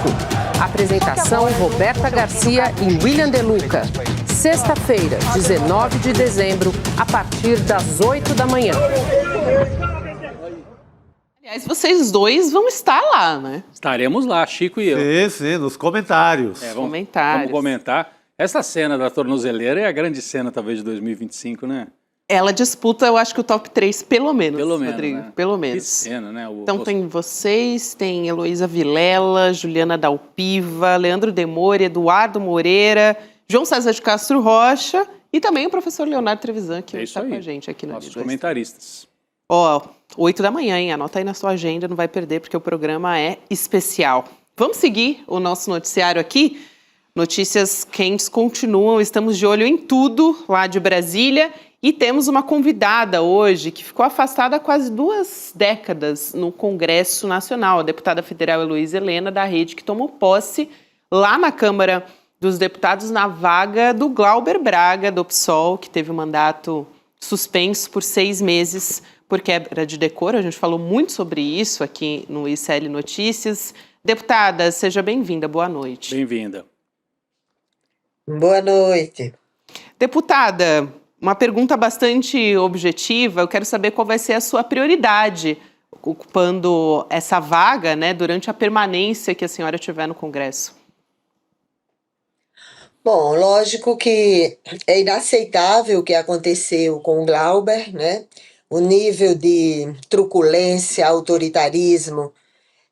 Apresentação Roberta Garcia e William De Luca. Sexta-feira, 19 de dezembro, a partir das 8 da manhã. Aliás, vocês dois vão estar lá, né? Estaremos lá, Chico e eu. Sim, nos comentários. Vamos comentar. Essa cena da tornozeleira é a grande cena, talvez, de 2025, né? Ela disputa, eu acho que o top 3, pelo menos, Rodrigo. Né? Pelo menos. Que cena, né? Então tem vocês, tem Heloísa Vilela, Juliana Dalpiva, Leandro Demore, Eduardo Moreira, João César de Castro Rocha e também o professor Leonardo Trevisan, que está com a gente aqui no nossos comentaristas. 8 da manhã, hein? Anota aí na sua agenda, não vai perder, porque o programa é especial. Vamos seguir o nosso noticiário aqui. Notícias quentes continuam, estamos de olho em tudo lá de Brasília. E temos uma convidada hoje que ficou afastada há quase 2 décadas no Congresso Nacional, a deputada federal Heloísa Helena, da Rede, que tomou posse lá na Câmara dos Deputados na vaga do Glauber Braga, do PSOL, que teve o mandato suspenso por 6 meses por quebra de decoro. A gente falou muito sobre isso aqui no ICL Notícias. Deputada, seja bem-vinda, boa noite. Bem-vinda. Boa noite. Deputada, uma pergunta bastante objetiva, eu quero saber qual vai ser a sua prioridade ocupando essa vaga, né, durante a permanência que a senhora tiver no Congresso. Bom, lógico que é inaceitável o que aconteceu com o Glauber, né? O nível de truculência, autoritarismo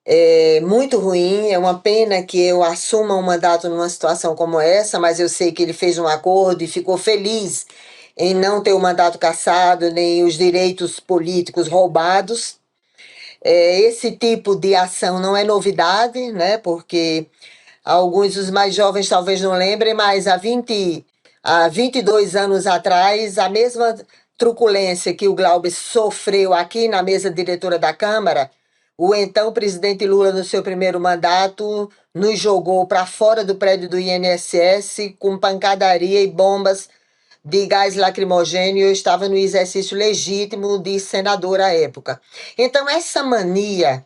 é muito ruim. É uma pena que eu assuma um mandato numa situação como essa, mas eu sei que ele fez um acordo e ficou feliz em não ter o mandato cassado, nem os direitos políticos roubados. Esse tipo de ação não é novidade, né? Porque alguns dos mais jovens talvez não lembrem, mas há 22 anos atrás, a mesma truculência que o Glauber sofreu aqui na mesa diretora da Câmara, o então presidente Lula, no seu primeiro mandato, nos jogou para fora do prédio do INSS com pancadaria e bombas de gás lacrimogêneo. Eu estava no exercício legítimo de senador à época. Então, essa mania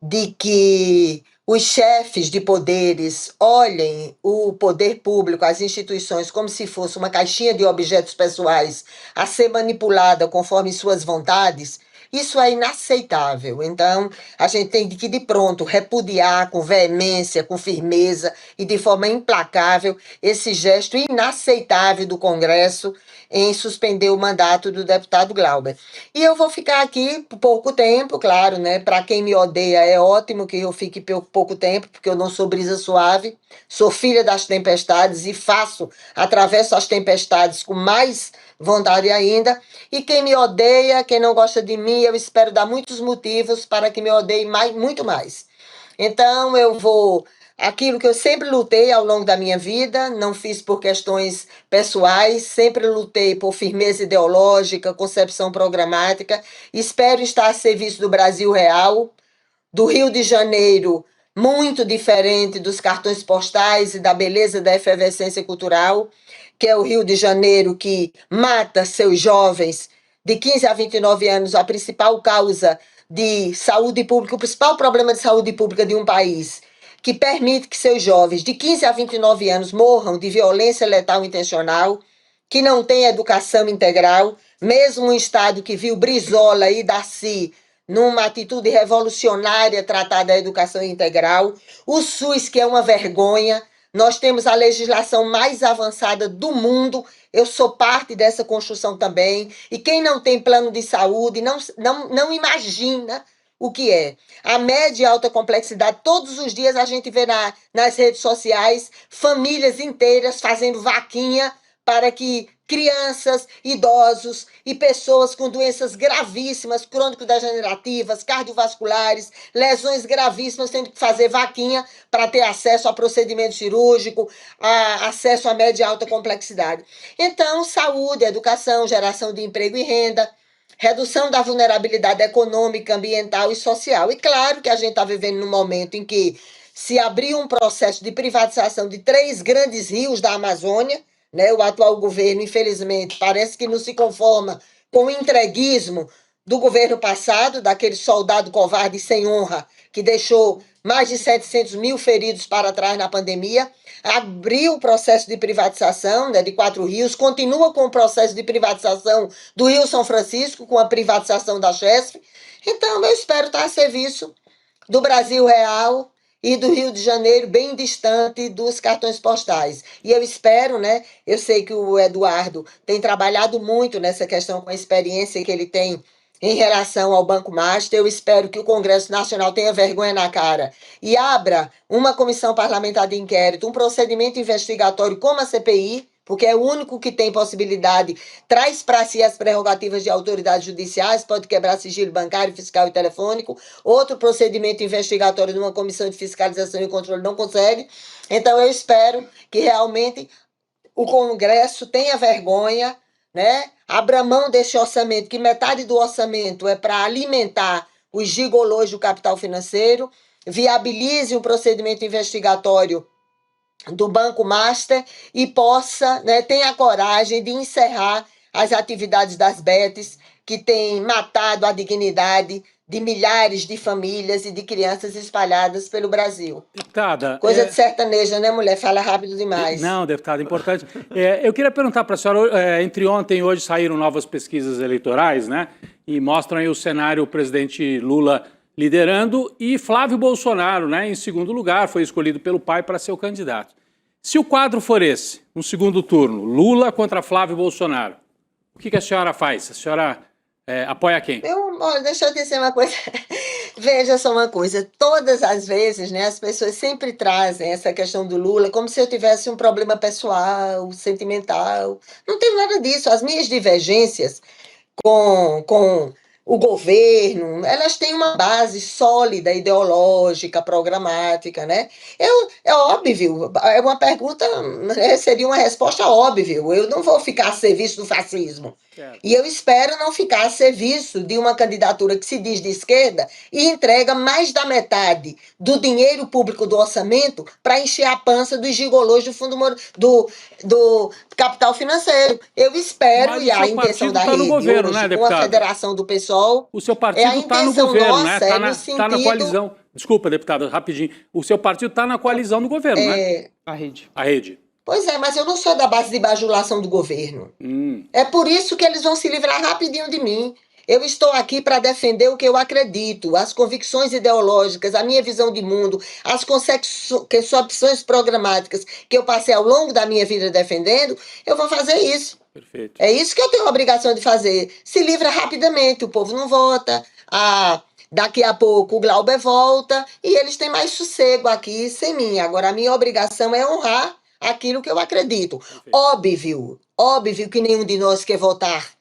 de que os chefes de poderes olhem o poder público, as instituições, como se fosse uma caixinha de objetos pessoais a ser manipulada conforme suas vontades, isso é inaceitável. Então, a gente tem que, de pronto, repudiar com veemência, com firmeza e de forma implacável esse gesto inaceitável do Congresso em suspender o mandato do deputado Glauber. E eu vou ficar aqui por pouco tempo, claro, né? Para quem me odeia é ótimo que eu fique por pouco tempo, porque eu não sou brisa suave, sou filha das tempestades e atravesso as tempestades com mais vontade ainda. E quem me odeia, quem não gosta de mim, eu espero dar muitos motivos para que me odeie muito mais. Então eu vou... Aquilo que eu sempre lutei ao longo da minha vida, não fiz por questões pessoais, sempre lutei por firmeza ideológica, concepção programática. Espero estar a serviço do Brasil real, do Rio de Janeiro, muito diferente dos cartões postais e da beleza da efervescência cultural, que é o Rio de Janeiro que mata seus jovens de 15 a 29 anos, a principal causa de saúde pública, o principal problema de saúde pública de um país que permite que seus jovens de 15 a 29 anos morram de violência letal intencional, que não tem educação integral, mesmo um Estado que viu Brizola e Darcy numa atitude revolucionária tratar da educação integral, o SUS, que é uma vergonha. Nós temos a legislação mais avançada do mundo, eu sou parte dessa construção também, e quem não tem plano de saúde não imagina o que é. A média e alta complexidade, todos os dias a gente vê nas redes sociais famílias inteiras fazendo vaquinha para que crianças, idosos e pessoas com doenças gravíssimas, crônico-degenerativas, cardiovasculares, lesões gravíssimas, tendo que fazer vaquinha para ter acesso a procedimento cirúrgico, acesso a média e alta complexidade. Então, saúde, educação, geração de emprego e renda, redução da vulnerabilidade econômica, ambiental e social. E claro que a gente está vivendo num momento em que se abriu um processo de privatização de 3 grandes rios da Amazônia, né? O atual governo, infelizmente, parece que não se conforma com o entreguismo do governo passado, daquele soldado covarde sem honra, que deixou mais de 700 mil feridos para trás na pandemia, abriu o processo de privatização, né, de 4 rios, continua com o processo de privatização do Rio São Francisco, com a privatização da Chesf. Então, eu espero estar a serviço do Brasil real e do Rio de Janeiro, bem distante dos cartões postais. E eu espero, né? Eu sei que o Eduardo tem trabalhado muito nessa questão com a experiência que ele tem em relação ao Banco Master. Eu espero que o Congresso Nacional tenha vergonha na cara e abra uma comissão parlamentar de inquérito, um procedimento investigatório como a CPI, porque é o único que tem possibilidade, traz para si as prerrogativas de autoridades judiciais, pode quebrar sigilo bancário, fiscal e telefônico. Outro procedimento investigatório de uma comissão de fiscalização e controle não consegue. Então, eu espero que realmente o Congresso tenha vergonha, né? Abra mão desse orçamento, que metade do orçamento é para alimentar os gigolôs do capital financeiro, viabilize um procedimento investigatório do Banco Master e possa, né, tenha a coragem de encerrar as atividades das betes que têm matado a dignidade de milhares de famílias e de crianças espalhadas pelo Brasil. Deputada... Coisa de sertaneja, né, mulher? Fala rápido demais. Não, deputada, importante. Eu queria perguntar para a senhora, entre ontem e hoje saíram novas pesquisas eleitorais, né? E mostram aí o cenário, o presidente Lula liderando e Flávio Bolsonaro, né, em segundo lugar, foi escolhido pelo pai para ser o candidato. Se o quadro for esse, no segundo turno, Lula contra Flávio Bolsonaro, o que a senhora faz? A senhora apoia quem? Deixa eu dizer uma coisa. Veja só uma coisa, todas as vezes, né, as pessoas sempre trazem essa questão do Lula como se eu tivesse um problema pessoal, sentimental. Não tenho nada disso. As minhas divergências com o governo, elas têm uma base sólida, ideológica, programática, né? É óbvio, é uma pergunta, seria uma resposta óbvia. Eu não vou ficar a serviço do fascismo. Certo. E eu espero não ficar a serviço de uma candidatura que se diz de esquerda e entrega mais da metade do dinheiro público do orçamento para encher a pança dos gigolôs do fundo do capital financeiro. Eu espero, e a intenção da rede governo, hoje, né, com a federação do PSOL, o seu partido está no governo, né? Está na coalizão. Desculpa, deputada, rapidinho. O seu partido está na coalizão do governo, né? A rede. A rede. Pois é, mas eu não sou da base de bajulação do governo. É por isso que eles vão se livrar rapidinho de mim. Eu estou aqui para defender o que eu acredito, as convicções ideológicas, a minha visão de mundo, as concepções programáticas que eu passei ao longo da minha vida defendendo, eu vou fazer isso. Perfeito. É isso que eu tenho a obrigação de fazer. Se livra rapidamente, o povo não vota, daqui a pouco o Glauber volta e eles têm mais sossego aqui sem mim. Agora, a minha obrigação é honrar aquilo que eu acredito. Perfeito. Óbvio que nenhum de nós quer votar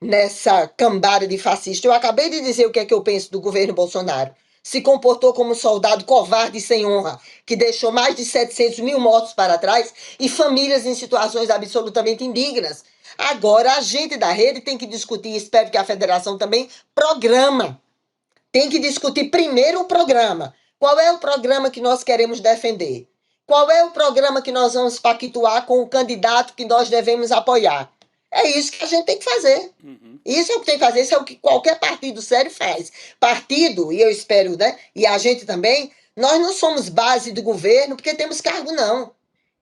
nessa cambada de fascista. Eu acabei de dizer o que é que eu penso do governo Bolsonaro. Se comportou como um soldado covarde e sem honra, que deixou mais de 700 mil mortos para trás e famílias em situações absolutamente indignas. Agora, a gente da rede tem que discutir, espero que a federação também, programa. Tem que discutir primeiro o programa. Qual é o programa que nós queremos defender? Qual é o programa que nós vamos pactuar com o candidato que nós devemos apoiar? É isso que a gente tem que fazer. Isso é o que tem que fazer, isso é o que qualquer partido sério faz. Partido, e eu espero, né, e a gente também, Nós não somos base do governo porque temos cargo, não.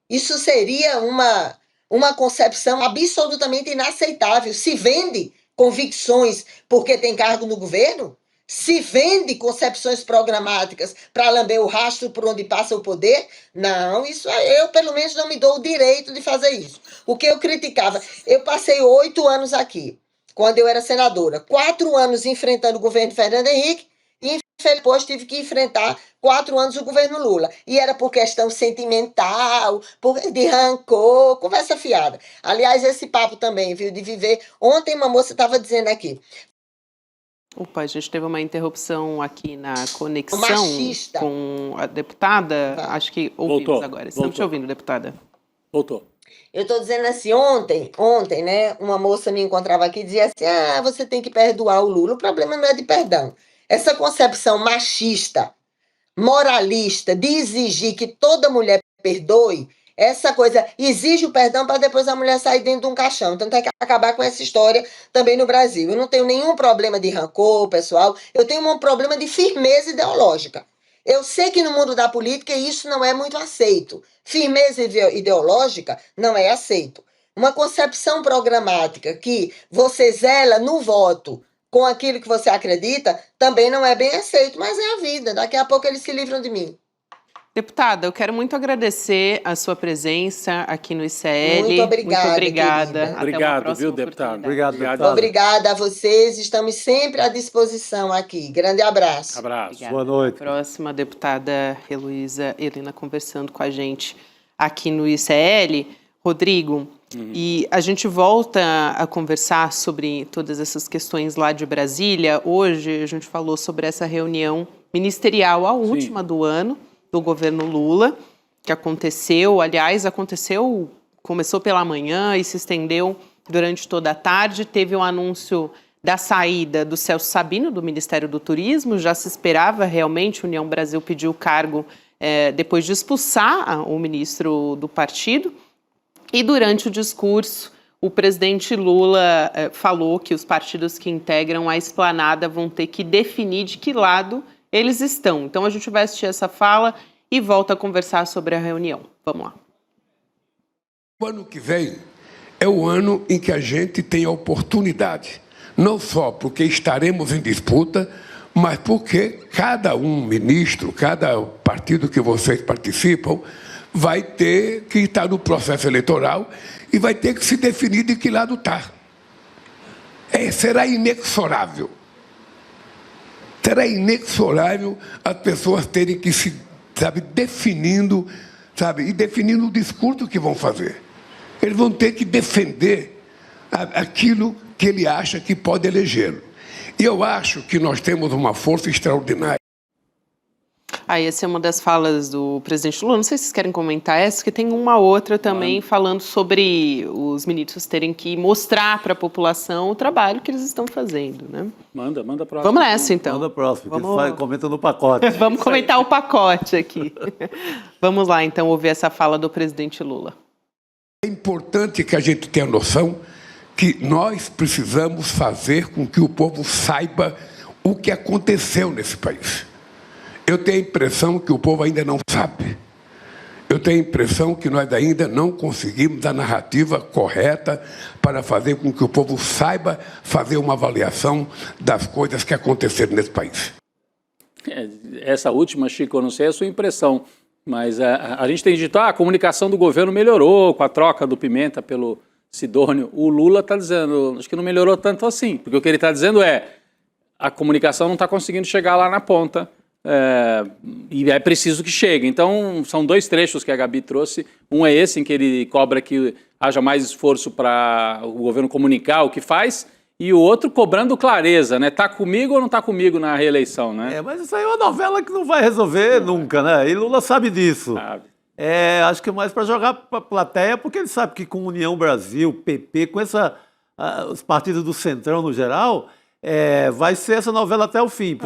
Isso seria uma concepção absolutamente inaceitável. Se vende convicções porque tem cargo no governo? Se vende concepções programáticas para lamber o rastro por onde passa o poder? Não, isso eu, pelo menos, não me dou o direito de fazer isso. O que eu criticava, eu passei 8 anos aqui, quando eu era senadora, 4 anos enfrentando o governo Fernando Henrique, e depois tive que enfrentar 4 anos o governo Lula. E era por questão sentimental, de rancor, conversa fiada. Aliás, esse papo também, viu, de viver... Ontem uma moça estava dizendo aqui... Opa, a gente teve uma interrupção aqui na conexão machista com a deputada. Acho que ouvimos Voltou, agora. Estamos te ouvindo, deputada. Voltou. Eu estou dizendo assim, ontem, né, uma moça me encontrava aqui e dizia assim, você tem que perdoar o Lula. O problema não é de perdão. Essa concepção machista, moralista, de exigir que toda mulher perdoe, essa coisa, exige o perdão para depois a mulher sair dentro de um caixão. Então tem que acabar com essa história também no Brasil. Eu não tenho nenhum problema de rancor, pessoal. Eu tenho um problema de firmeza ideológica. Eu sei que no mundo da política isso não é muito aceito. Firmeza ideológica não é aceito. Uma concepção programática que você zela no voto com aquilo que você acredita, também não é bem aceito, mas é a vida. Daqui a pouco eles se livram de mim. Deputada, eu quero muito agradecer a sua presença aqui no ICL. Muito obrigada. Muito obrigada. Querida. Obrigado, viu, deputado? Obrigado, deputado. Obrigada a vocês, estamos sempre à disposição aqui. Grande abraço. Abraço. Obrigada. Boa noite. Próxima, deputada Heloísa Helena, conversando com a gente aqui no ICL. Rodrigo, e a gente volta a conversar sobre todas essas questões lá de Brasília. Hoje a gente falou sobre essa reunião ministerial, a última do ano, do governo Lula, que aconteceu, começou pela manhã e se estendeu durante toda a tarde. Teve um anúncio da saída do Celso Sabino, do Ministério do Turismo, já se esperava realmente, a União Brasil pediu o cargo depois de expulsar o ministro do partido. E durante o discurso, o presidente Lula falou que os partidos que integram a esplanada vão ter que definir de que lado eles estão. Então a gente vai assistir essa fala e volta a conversar sobre a reunião. Vamos lá. O ano que vem é o ano em que a gente tem a oportunidade, não só porque estaremos em disputa, mas porque cada ministro, cada partido que vocês participam, vai ter que estar no processo eleitoral e vai ter que se definir de que lado está. Será inexorável. Será inexorável as pessoas terem que se, definindo, e definindo o discurso que vão fazer. Eles vão ter que defender aquilo que ele acha que pode elegê-lo. E eu acho que nós temos uma força extraordinária. Essa é uma das falas do presidente Lula. Não sei se vocês querem comentar essa, que tem uma outra também falando sobre os ministros terem que mostrar para a população o trabalho que eles estão fazendo, né? Manda a próxima. Vamos nessa, então. Manda a próxima, comenta no pacote. Vamos comentar o pacote aqui. Vamos lá, então, ouvir essa fala do presidente Lula. É importante que a gente tenha noção que nós precisamos fazer com que o povo saiba o que aconteceu nesse país. Eu tenho a impressão que o povo ainda não sabe. Eu tenho a impressão que nós ainda não conseguimos a narrativa correta para fazer com que o povo saiba fazer uma avaliação das coisas que aconteceram nesse país. Essa última, Chico, eu não sei a sua impressão, mas a gente tem dito, a comunicação do governo melhorou com a troca do Pimenta pelo Sidônio. O Lula está dizendo, acho que não melhorou tanto assim, porque o que ele está dizendo a comunicação não está conseguindo chegar lá na ponta. E é preciso que chegue. Então, são 2 trechos que a Gabi trouxe. Um é esse, em que ele cobra que haja mais esforço para o governo comunicar o que faz, e o outro cobrando clareza, né? Tá comigo ou não tá comigo na reeleição, né? Mas isso aí é uma novela que não vai resolver nunca, né? E Lula sabe disso. Sabe. Acho que é mais para jogar para a plateia, porque ele sabe que com União Brasil, PP, com os partidos do Centrão no geral... vai ser essa novela até o fim.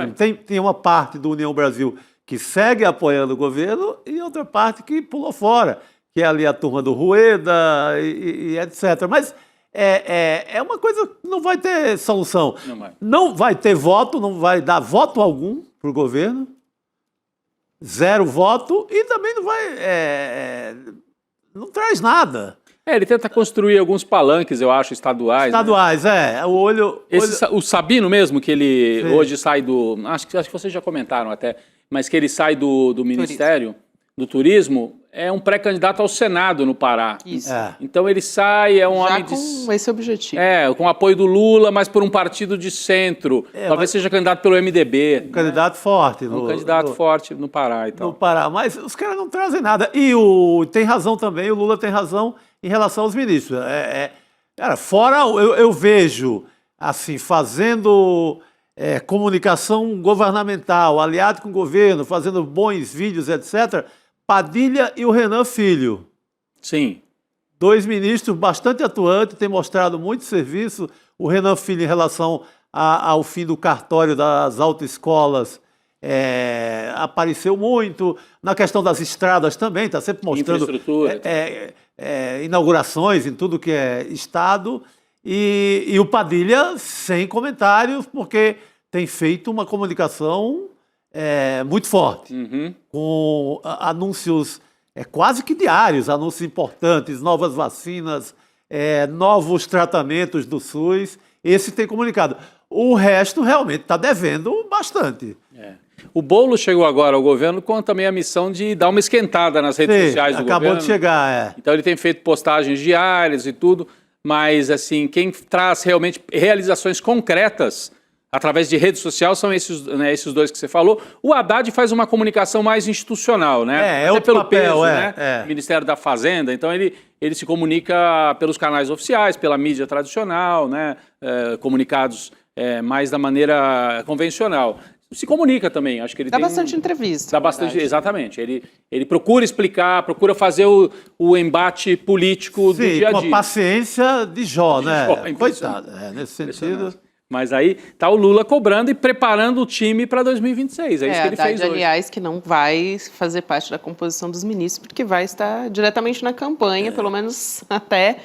Tem uma parte do União Brasil que segue apoiando o governo e outra parte que pulou fora, que é ali a turma do Rueda e etc. Mas é uma coisa que não vai ter solução. Não vai ter voto, não vai dar voto algum para o governo. 0 voto e também não vai... não traz nada. Ele tenta construir alguns palanques, eu acho, estaduais. Estaduais, né? O Sabino mesmo, que ele hoje sai do... Acho que vocês já comentaram até, mas que ele sai do Ministério do Turismo, é um pré-candidato ao Senado no Pará. Isso. Então ele sai, é um homem com esse objetivo. Com o apoio do Lula, mas por um partido de centro. Talvez seja candidato pelo MDB. Um candidato forte. Forte no Pará e tal. No Pará, mas os caras não trazem nada. E tem razão também, o Lula tem razão em relação aos ministros. Cara, fora eu vejo, assim, fazendo comunicação governamental, aliado com o governo, fazendo bons vídeos, etc., Padilha e o Renan Filho. Sim. 2 ministros bastante atuantes, têm mostrado muito serviço. O Renan Filho em relação ao fim do cartório das autoescolas apareceu muito. Na questão das estradas também, está sempre mostrando inaugurações em tudo que é estado. E o Padilha sem comentários, porque tem feito uma comunicação muito forte, com anúncios quase que diários, anúncios importantes, novas vacinas, novos tratamentos do SUS. Esse tem comunicado. O resto realmente está devendo bastante. O Boulos chegou agora ao governo com também a missão de dar uma esquentada nas redes sociais do governo. Acabou de chegar, Então ele tem feito postagens diárias e tudo, mas assim, quem traz realmente realizações concretas através de rede social são esses 2 que você falou. O Haddad faz uma comunicação mais institucional, né? Até pelo papel, peso, né? Ministério da Fazenda. Então ele se comunica pelos canais oficiais, pela mídia tradicional, né? Comunicados mais da maneira convencional. Se comunica também, acho que ele dá bastante entrevista. Dá bastante, exatamente. Ele procura explicar, procura fazer o embate político do dia a dia. Com a paciência de Jó, né? Coitado, nesse sentido. Mas aí tá o Lula cobrando e preparando o time para 2026. É isso que ele fez hoje. Aliás, que não vai fazer parte da composição dos ministros, porque vai estar diretamente na campanha, pelo menos até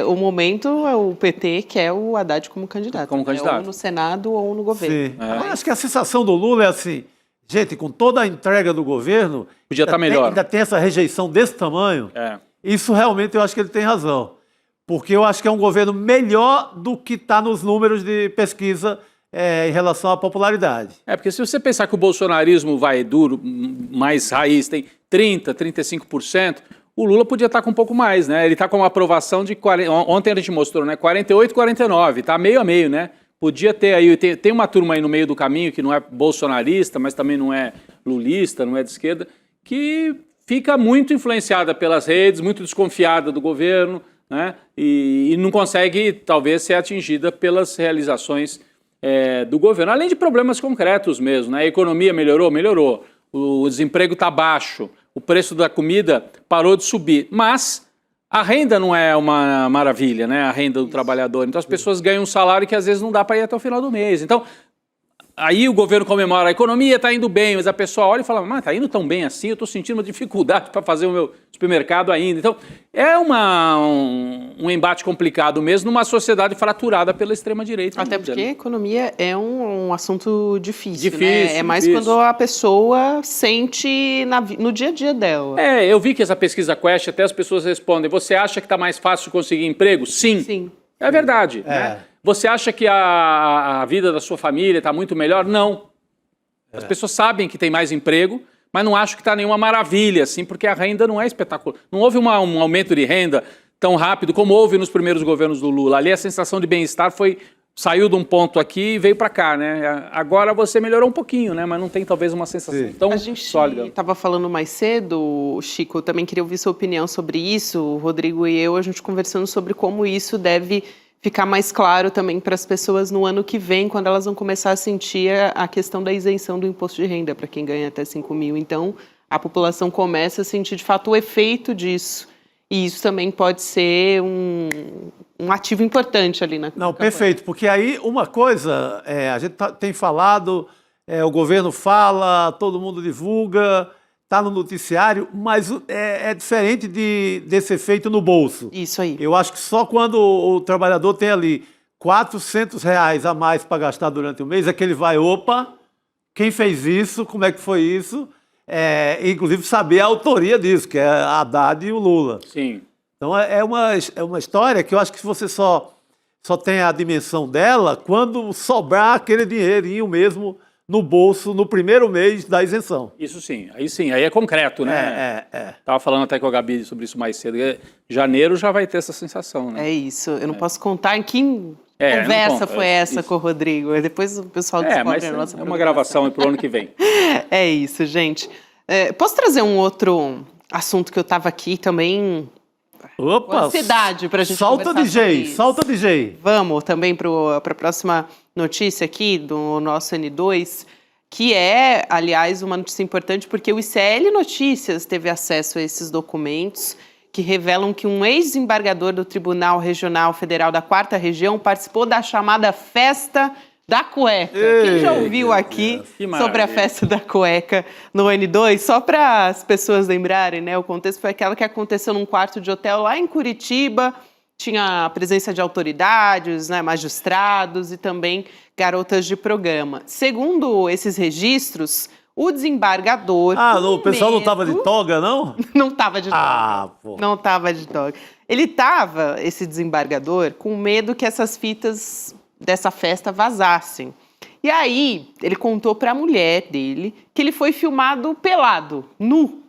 o momento, o PT quer o Haddad como candidato. Ou no Senado ou no governo. Agora, acho que a sensação do Lula é assim, gente, com toda a entrega do governo, podia estar melhor. Ainda tem essa rejeição desse tamanho. Isso realmente eu acho que ele tem razão. Porque eu acho que é um governo melhor do que está nos números de pesquisa em relação à popularidade. Porque se você pensar que o bolsonarismo vai duro, mais raiz, tem 30%, 35%, o Lula podia estar com um pouco mais, né? Ele está com uma aprovação de... Ontem a gente mostrou, né? 48, 49, está meio a meio, né? Podia ter aí... Tem uma turma aí no meio do caminho que não é bolsonarista, mas também não é lulista, não é de esquerda, que fica muito influenciada pelas redes, muito desconfiada do governo, né? E não consegue, talvez, ser atingida pelas realizações do governo. Além de problemas concretos mesmo, né? A economia melhorou? Melhorou. O desemprego está baixo, o preço da comida parou de subir, mas a renda não é uma maravilha, né? A renda do trabalhador. Então as pessoas ganham um salário que às vezes não dá para ir até o final do mês. Então, aí o governo comemora, a economia está indo bem, mas a pessoa olha e fala, mas está indo tão bem assim, eu estou sentindo uma dificuldade para fazer o meu supermercado ainda. Então, é um embate complicado mesmo numa sociedade fraturada pela extrema-direita. Até porque a economia é um assunto difícil, né? É mais quando a pessoa sente no dia a dia dela. Eu vi que essa pesquisa Quest, até as pessoas respondem, você acha que está mais fácil conseguir emprego? Sim. Sim. É verdade, né? Você acha que a vida da sua família está muito melhor? Não. As pessoas sabem que tem mais emprego, mas não acham que está nenhuma maravilha, assim, porque a renda não é espetacular. Não houve um aumento de renda tão rápido como houve nos primeiros governos do Lula. Ali a sensação de bem-estar saiu de um ponto aqui e veio para cá, né? Agora você melhorou um pouquinho, né? Mas não tem talvez uma sensação tão sólida. A gente estava falando mais cedo, Chico, eu também queria ouvir sua opinião sobre isso. O Rodrigo e eu, a gente conversando sobre como isso deve ficar mais claro também para as pessoas no ano que vem, quando elas vão começar a sentir a questão da isenção do imposto de renda para quem ganha até 5 mil. Então, a população começa a sentir, de fato, o efeito disso. E isso também pode ser um ativo importante ali na campanha. Perfeito, porque aí uma coisa, a gente tem falado, o governo fala, todo mundo divulga, está no noticiário, mas é diferente desse efeito no bolso. Isso aí. Eu acho que só quando o trabalhador tem ali R$400 a mais para gastar durante o mês, é que ele vai, opa, quem fez isso, como é que foi isso? inclusive saber a autoria disso, que é a Haddad e o Lula. Sim. Então é uma história que eu acho que você só tem a dimensão dela quando sobrar aquele dinheirinho mesmo no bolso no primeiro mês da isenção. Isso sim, aí é concreto, né? Tava falando até com a Gabi sobre isso mais cedo. Janeiro já vai ter essa sensação, né? É isso, eu não posso contar em que conversa foi essa com o Rodrigo. Depois o pessoal descobre mas a nossa é uma gravação para o ano que vem. É isso, gente. Posso trazer um outro assunto que eu estava aqui também... Opa! Ansiedade para a gente solta DJ. Vamos também para a próxima notícia aqui do nosso N2, que é, aliás, uma notícia importante porque o ICL Notícias teve acesso a esses documentos que revelam que um ex-desembargador do Tribunal Regional Federal da 4ª Região participou da chamada Festa da Cueca. Quem já ouviu aqui sobre a Festa da Cueca no N2? Só para as pessoas lembrarem, né? O contexto foi aquela que aconteceu num quarto de hotel lá em Curitiba. Tinha a presença de autoridades, né, magistrados e também garotas de programa. Segundo esses registros, o desembargador... o pessoal não estava de toga, não? Não estava de toga. Pô. Não estava de toga. Ele estava, esse desembargador, com medo que essas fitas dessa festa vazassem. E aí, ele contou para a mulher dele que ele foi filmado pelado, nu.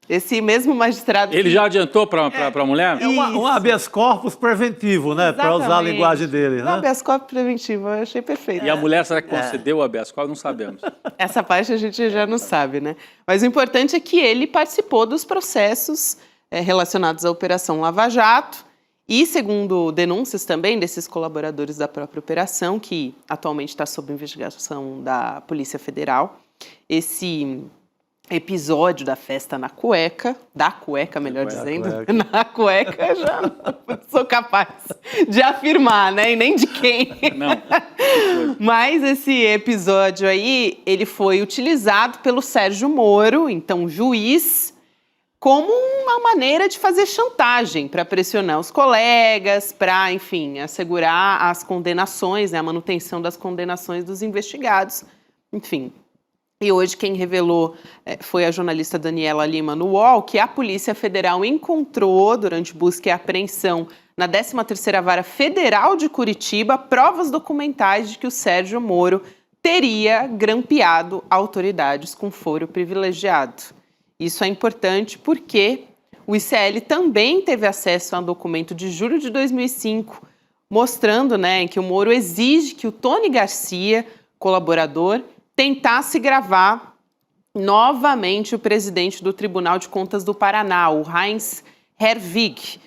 Esse mesmo magistrado... Ele já adiantou para a mulher? É um habeas corpus preventivo, né? Para usar a linguagem dele, né? Um habeas corpus preventivo, eu achei perfeito. E a mulher, será que concedeu o habeas corpus? Não sabemos. Essa parte a gente já não sabe, né? Mas o importante é que ele participou dos processos relacionados à Operação Lava Jato. E, segundo denúncias também desses colaboradores da própria operação, que atualmente está sob investigação da Polícia Federal, esse episódio da festa na cueca, melhor dizendo, na cueca, já não sou capaz de afirmar, né? E nem de quem. Não. Mas esse episódio aí, ele foi utilizado pelo Sérgio Moro, então juiz, como uma maneira de fazer chantagem para pressionar os colegas, para, enfim, assegurar as condenações, né, a manutenção das condenações dos investigados, enfim. E hoje quem revelou foi a jornalista Daniela Lima no UOL, que a Polícia Federal encontrou, durante busca e apreensão, na 13ª Vara Federal de Curitiba, provas documentais de que o Sérgio Moro teria grampeado autoridades com foro privilegiado. Isso é importante porque o ICL também teve acesso a um documento de julho de 2005, mostrando, né, que o Moro exige que o Tony Garcia, colaborador, tentasse gravar novamente o presidente do Tribunal de Contas do Paraná, o Heinz Herwig,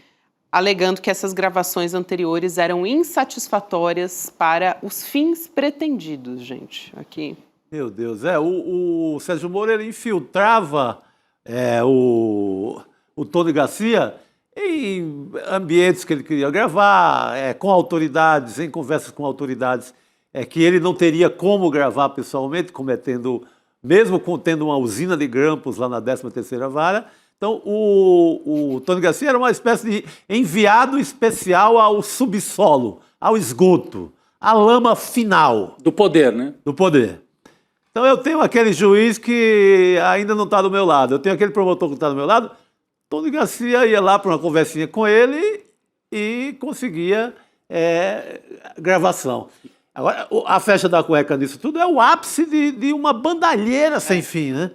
alegando que essas gravações anteriores eram insatisfatórias para os fins pretendidos, gente. Aqui. Meu Deus, o Sérgio Moro ele infiltrava o Tony Garcia em ambientes que ele queria gravar, com autoridades, em conversas com autoridades, que ele não teria como gravar pessoalmente, mesmo tendo uma usina de grampos lá na 13ª Vara. Então, o Tony Garcia era uma espécie de enviado especial ao subsolo, ao esgoto, à lama final. Do poder, né? Do poder. Então, eu tenho aquele juiz que ainda não está do meu lado, eu tenho aquele promotor que está do meu lado. Tony Garcia ia lá para uma conversinha com ele e conseguia gravação. Agora, a festa da cueca nisso tudo é o ápice de uma bandalheira sem fim, né?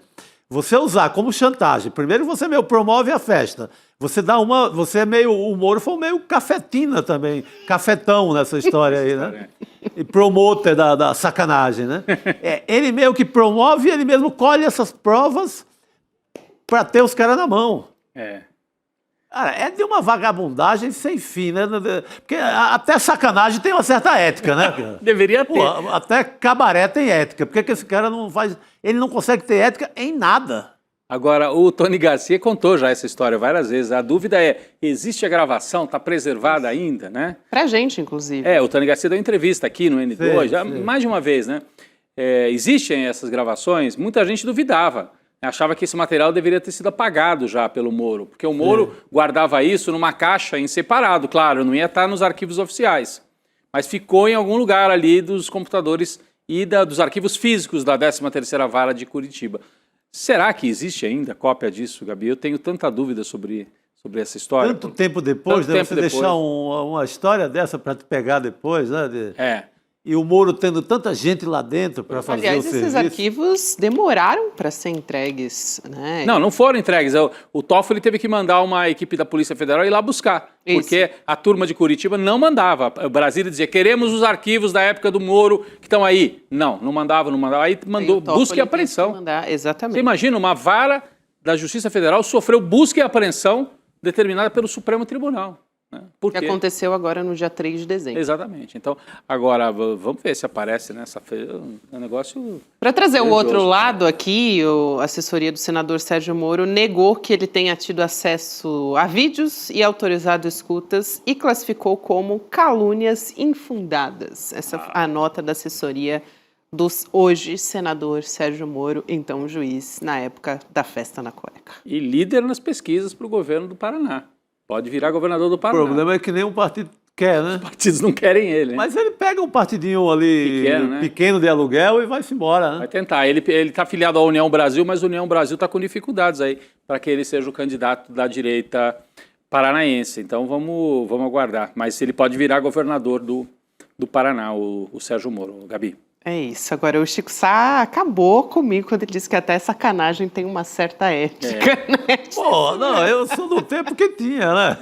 Você usar como chantagem. Primeiro você meio promove a festa. O Moro foi meio cafetina também, cafetão nessa história aí, né? E promoter da sacanagem, né? Ele meio que promove, ele mesmo colhe essas provas para ter os caras na mão. Cara, é de uma vagabundagem sem fim, né? Porque até sacanagem tem uma certa ética, né? Deveria ter. Até cabaré tem ética. Por que esse cara não faz... Ele não consegue ter ética em nada. Agora, o Tony Garcia contou já essa história várias vezes. A dúvida é, existe a gravação? Está preservada ainda, né? Pra gente, inclusive. O Tony Garcia deu entrevista aqui no N2, mais de uma vez, né? Existem essas gravações? Muita gente duvidava. Achava que esse material deveria ter sido apagado já pelo Moro, porque o Moro guardava isso numa caixa em separado, claro, não ia estar nos arquivos oficiais, mas ficou em algum lugar ali dos computadores e dos arquivos físicos da 13ª Vara de Curitiba. Será que existe ainda cópia disso, Gabi? Eu tenho tanta dúvida sobre essa história. Tanto tempo depois, Tanto né? tempo Você depois. deixar uma história dessa para te pegar depois, né? É. E o Moro tendo tanta gente lá dentro para fazer Aliás, o esses serviço. arquivos demoraram para ser entregues, né? Não foram entregues. O Toffoli teve que mandar uma equipe da Polícia Federal ir lá buscar, Isso. porque a turma de Curitiba não mandava. O Brasília dizia, queremos os arquivos da época do Moro que estão aí. Não mandava. Aí mandou o Toffoli busca e apreensão. teve que mandar, exatamente. Você imagina, uma vara da Justiça Federal sofreu busca e apreensão determinada pelo Supremo Tribunal. Né? Por Que quê? aconteceu agora no dia 3 de dezembro. Exatamente. Então, agora, vamos ver se aparece nessa feira. É um negócio... Para trazer o grandioso. outro lado aqui, a assessoria do senador Sérgio Moro negou que ele tenha tido acesso a vídeos e autorizado escutas e classificou como calúnias infundadas. Essa é a nota da assessoria do hoje senador Sérgio Moro, então juiz na época da festa na cueca. E líder nas pesquisas para o governo do Paraná. Pode virar governador do O Paraná. problema é que nenhum partido quer, né? Os partidos não querem ele, hein? Mas ele pega um partidinho ali Pequeno, né? de aluguel e vai-se embora, né? Vai tentar. Ele está afiliado à União Brasil, mas a União Brasil está com dificuldades aí para que ele seja o candidato da direita paranaense. Então vamos aguardar. Mas ele pode virar governador do Paraná, o Sérgio Moro, Gabi. É isso. Agora, o Chico Sá acabou comigo quando ele disse que até sacanagem tem uma certa ética, né? Pô, não, eu sou do tempo que tinha, né?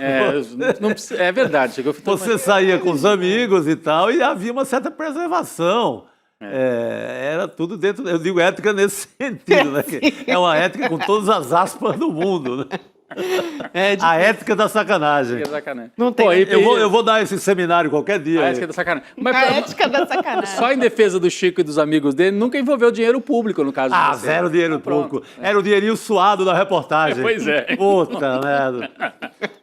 É verdade. Você saía com os amigos e tal, e havia uma certa preservação. Era tudo dentro, eu digo ética nesse sentido, né? É uma ética com todas as aspas do mundo, né? A ética da sacanagem. Não tem. Pô, eu vou dar esse seminário qualquer dia. A ética da sacanagem. A ética da sacanagem. Só em defesa do Chico e dos amigos dele, nunca envolveu dinheiro público, no caso de você. Zero dinheiro público. Era o dinheirinho suado da reportagem. Pois é. Puta merda.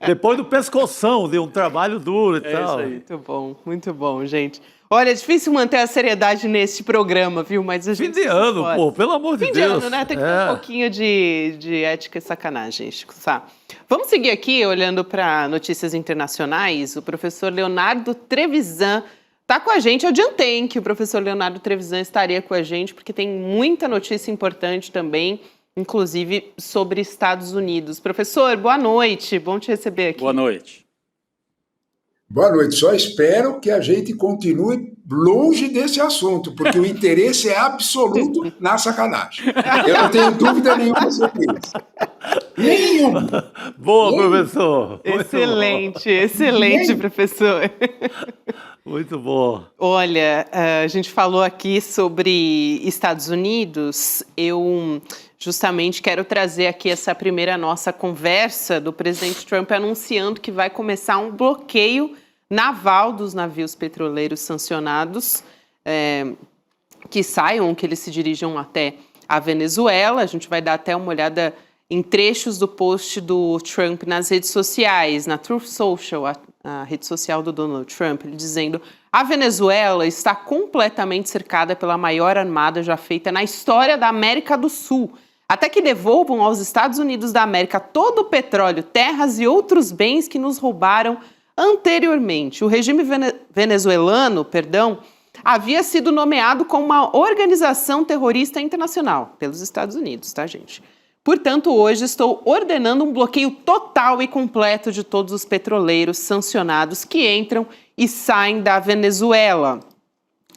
Depois do pescoção, de um trabalho duro e tal. Isso aí. Muito bom, gente. Olha, é difícil manter a seriedade nesse programa, viu? Mas a gente Fim de ano, pô, pelo amor de Deus. Fim de ano, né? Tem que ter um pouquinho de ética e sacanagem, Chico Sá. Vamos seguir aqui, olhando para notícias internacionais. O professor Leonardo Trevisan está com a gente. Eu adiantei, hein, que o professor Leonardo Trevisan estaria com a gente, porque tem muita notícia importante também, inclusive sobre Estados Unidos. Professor, boa noite. Bom te receber aqui. Boa noite. Boa noite. Só espero que a gente continue longe desse assunto, porque o interesse é absoluto na sacanagem. Eu não tenho dúvida nenhuma sobre isso. Nenhuma. Boa, professor. Excelente, professor. Muito bom. Olha, a gente falou aqui sobre Estados Unidos. Eu justamente quero trazer aqui essa primeira nossa conversa do presidente Trump anunciando que vai começar um bloqueio naval dos navios petroleiros sancionados que saiam, que eles se dirijam até a Venezuela. A gente vai dar até uma olhada em trechos do post do Trump nas redes sociais, na Truth Social, a rede social do Donald Trump, ele dizendo: a Venezuela está completamente cercada pela maior armada já feita na história da América do Sul, até que devolvam aos Estados Unidos da América todo o petróleo, terras e outros bens que nos roubaram anteriormente. O regime venezuelano, havia sido nomeado como uma organização terrorista internacional pelos Estados Unidos, tá, gente? Portanto, hoje estou ordenando um bloqueio total e completo de todos os petroleiros sancionados que entram e saem da Venezuela.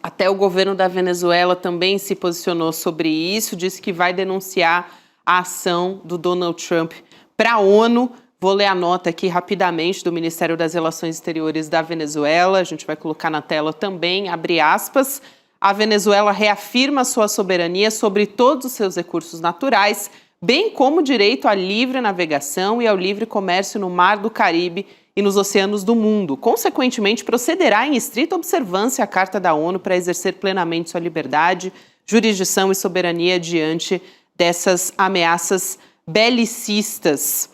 Até o governo da Venezuela também se posicionou sobre isso, disse que vai denunciar a ação do Donald Trump para a ONU. Vou ler a nota aqui rapidamente do Ministério das Relações Exteriores da Venezuela. A gente vai colocar na tela também, abre aspas. A Venezuela reafirma sua soberania sobre todos os seus recursos naturais, bem como o direito à livre navegação e ao livre comércio no Mar do Caribe e nos oceanos do mundo. Consequentemente, procederá em estrita observância à Carta da ONU para exercer plenamente sua liberdade, jurisdição e soberania diante dessas ameaças belicistas.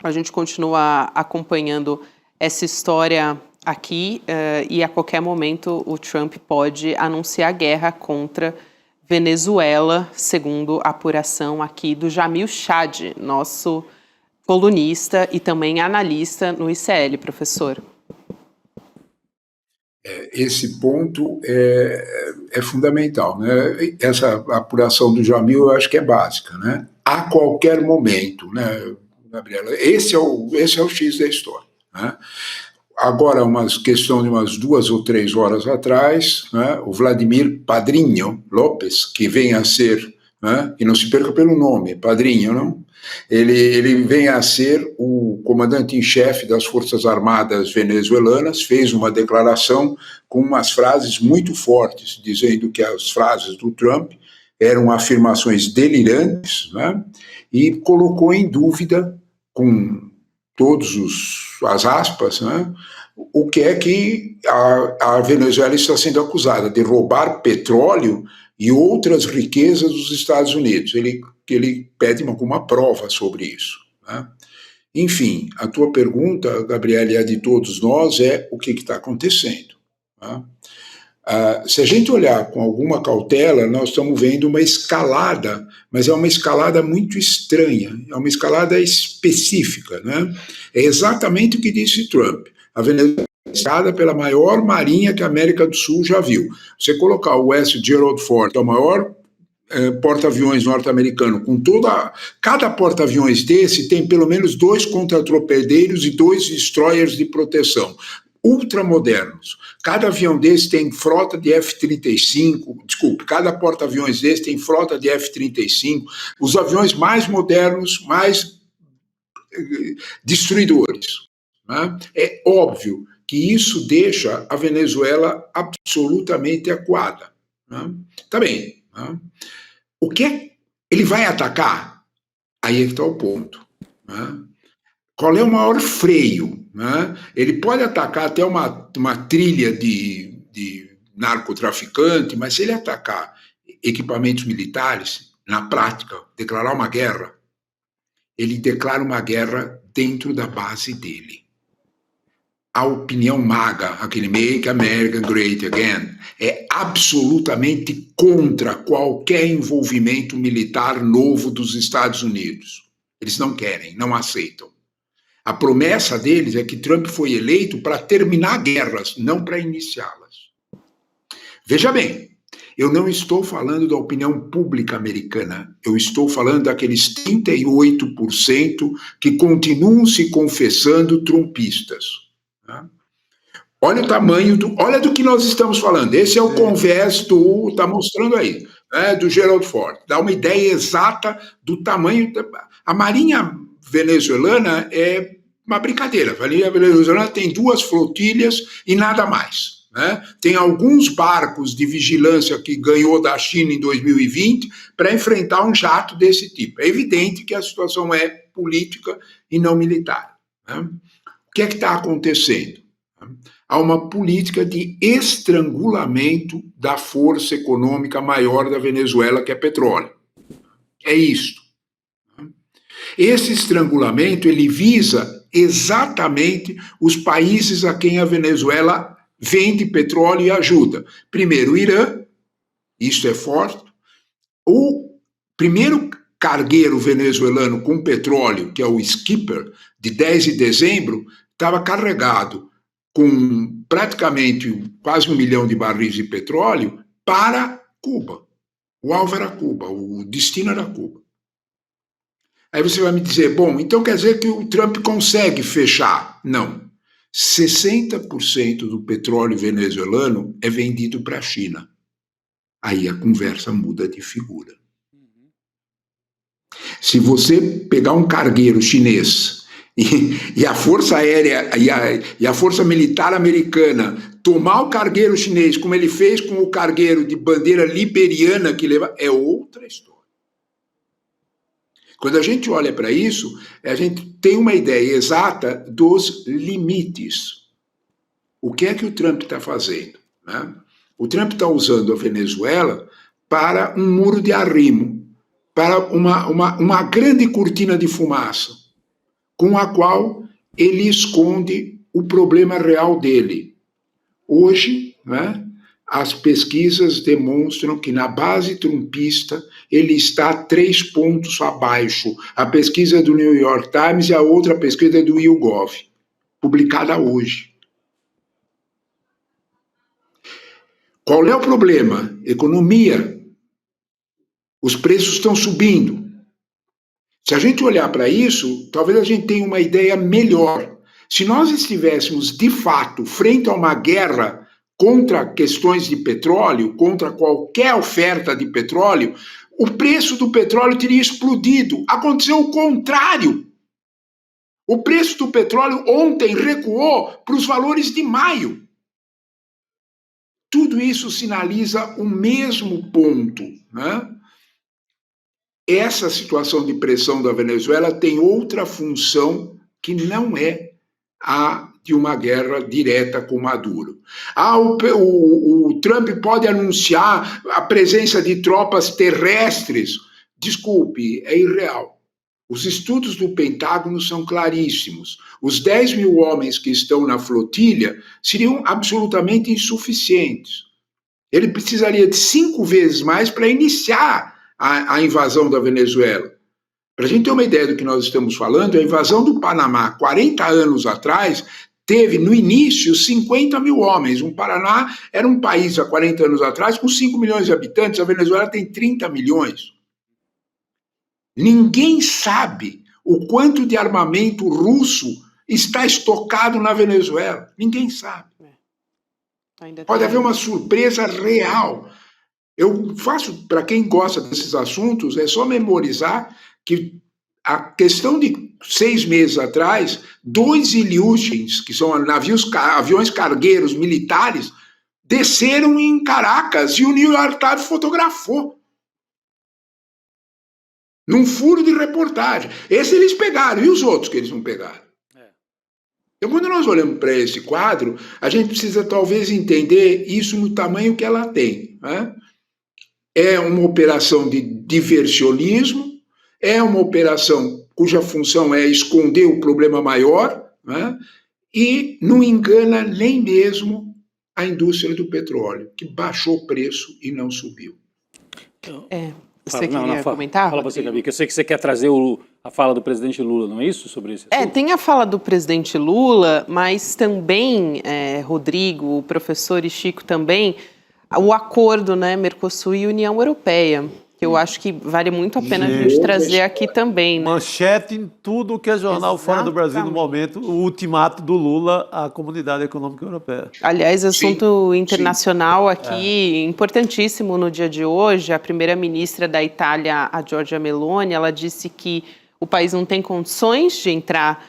A gente continua acompanhando essa história aqui e a qualquer momento o Trump pode anunciar guerra contra Venezuela, segundo a apuração aqui do Jamil Chad, nosso colunista e também analista no ICL, professor. Esse ponto é fundamental, né? Essa apuração do Jamil eu acho que é básica, né? A qualquer momento, né, Gabriela? Esse é o X da história, né? Agora, uma questão de umas 2 ou 3 horas atrás, né, o Vladimir Padrinho Lopes, que vem a ser, né, e não se perca pelo nome, Padrinho, não? Ele vem a ser o comandante em chefe das Forças Armadas venezuelanas, fez uma declaração com umas frases muito fortes, dizendo que as frases do Trump eram afirmações delirantes, né, e colocou em dúvida, com todas as aspas, né, o que é que a Venezuela está sendo acusada de roubar petróleo e outras riquezas dos Estados Unidos. Ele pede alguma prova sobre isso, né? Enfim, a tua pergunta, Gabriela, e a de todos nós é o que está acontecendo, né? Se a gente olhar com alguma cautela, nós estamos vendo uma escalada, mas é uma escalada muito estranha, é uma escalada específica, né? É exatamente o que disse Trump. A Venezuela é escalada pela maior marinha que a América do Sul já viu. Você colocar o S. Gerald Ford, que é o maior porta-aviões norte-americano, cada porta-aviões desse tem pelo menos 2 contratorpedeiros e 2 destroyers de proteção, ultramodernos. Cada avião desse tem frota de F-35, cada porta-aviões desse tem frota de F-35, os aviões mais modernos, mais destruidores, né? É óbvio que isso deixa a Venezuela absolutamente acuada, né? Tá bem, né? O que ele vai atacar? Aí é que está o ponto, né? Qual é o maior freio, né? Ele pode atacar até uma trilha de narcotraficante, mas se ele atacar equipamentos militares, na prática, declarar uma guerra, ele declara uma guerra dentro da base dele. A opinião MAGA, aquele Make America Great Again, é absolutamente contra qualquer envolvimento militar novo dos Estados Unidos. Eles não querem, não aceitam. A promessa deles é que Trump foi eleito para terminar guerras, não para iniciá-las. Veja bem, eu não estou falando da opinião pública americana, eu estou falando daqueles 38% que continuam se confessando trumpistas. Olha o tamanho olha do que nós estamos falando. Esse é o convés está mostrando aí, né, do Gerald Ford. Dá uma ideia exata do tamanho. A Marinha venezuelana é uma brincadeira. A Marinha venezuelana tem 2 flotilhas e nada mais, né? Tem alguns barcos de vigilância que ganhou da China em 2020 para enfrentar um jato desse tipo. É evidente que a situação é política e não militar, né? O que é que está acontecendo? Há uma política de estrangulamento da força econômica maior da Venezuela, que é petróleo. É isto. Esse estrangulamento, ele visa exatamente os países a quem a Venezuela vende petróleo e ajuda. Primeiro, o Irã, isso é forte. O primeiro cargueiro venezuelano com petróleo, que é o Skipper, de 10 de dezembro, estava carregado com praticamente quase 1 milhão de barris de petróleo para Cuba. O alvo era Cuba, o destino era Cuba. Aí você vai me dizer, bom, então quer dizer que o Trump consegue fechar? Não. 60% do petróleo venezuelano é vendido para a China. Aí a conversa muda de figura. Se você pegar um cargueiro chinês e a Força Aérea e a Força Militar Americana tomar o cargueiro chinês, como ele fez com o cargueiro de bandeira liberiana que leva, é outra história. Quando a gente olha para isso, a gente tem uma ideia exata dos limites. O que é que o Trump está fazendo, né? O Trump está usando a Venezuela para um muro de arrimo, para uma grande cortina de fumaça, com a qual ele esconde o problema real dele. Hoje, né, as pesquisas demonstram que na base trumpista ele está 3 pontos abaixo. A pesquisa do New York Times e a outra pesquisa do YouGov, publicada hoje. Qual é o problema? Economia. Os preços estão subindo. Se a gente olhar para isso, talvez a gente tenha uma ideia melhor. Se nós estivéssemos, de fato, frente a uma guerra contra questões de petróleo, contra qualquer oferta de petróleo, o preço do petróleo teria explodido. Aconteceu o contrário. O preço do petróleo ontem recuou para os valores de maio. Tudo isso sinaliza o mesmo ponto, né? Essa situação de pressão da Venezuela tem outra função que não é a de uma guerra direta com Maduro. O Trump pode anunciar a presença de tropas terrestres. Desculpe, é irreal. Os estudos do Pentágono são claríssimos. Os 10 mil homens que estão na flotilha seriam absolutamente insuficientes. Ele precisaria de 5 vezes mais para iniciar a invasão da Venezuela. Para a gente ter uma ideia do que nós estamos falando, a invasão do Panamá, 40 anos atrás, teve no início 50 mil homens. O Paraná era um país há 40 anos atrás com 5 milhões de habitantes, a Venezuela tem 30 milhões. Ninguém sabe o quanto de armamento russo está estocado na Venezuela. Ninguém sabe. Pode haver uma surpresa real. Eu faço, para quem gosta desses assuntos, é só memorizar que a questão de 6 meses atrás, 2 Ilyushins, que são aviões cargueiros militares, desceram em Caracas e o New York Times fotografou. Num furo de reportagem. Esse eles pegaram, e os outros que eles não pegaram? Então, quando nós olhamos para esse quadro, a gente precisa talvez entender isso no tamanho que ela tem, né? É uma operação de diversionismo, é uma operação cuja função é esconder o problema maior, né? E não engana nem mesmo a indústria do petróleo, que baixou o preço e não subiu. Você queria comentar? Fala você, Gabi, que eu sei que você quer trazer a fala do presidente Lula, não é isso? Sobre isso? Tem a fala do presidente Lula, mas também, Rodrigo, o professor e Chico também, o acordo, né, Mercosul e União Europeia, que eu acho que vale muito a pena a gente trazer aqui também. Né? Manchete em tudo que é jornal fora do Brasil no momento, o ultimato do Lula à Comunidade Econômica Europeia. Aliás, assunto internacional aqui, importantíssimo no dia de hoje. A primeira-ministra da Itália, a Giorgia Meloni, ela disse que o país não tem condições de entrar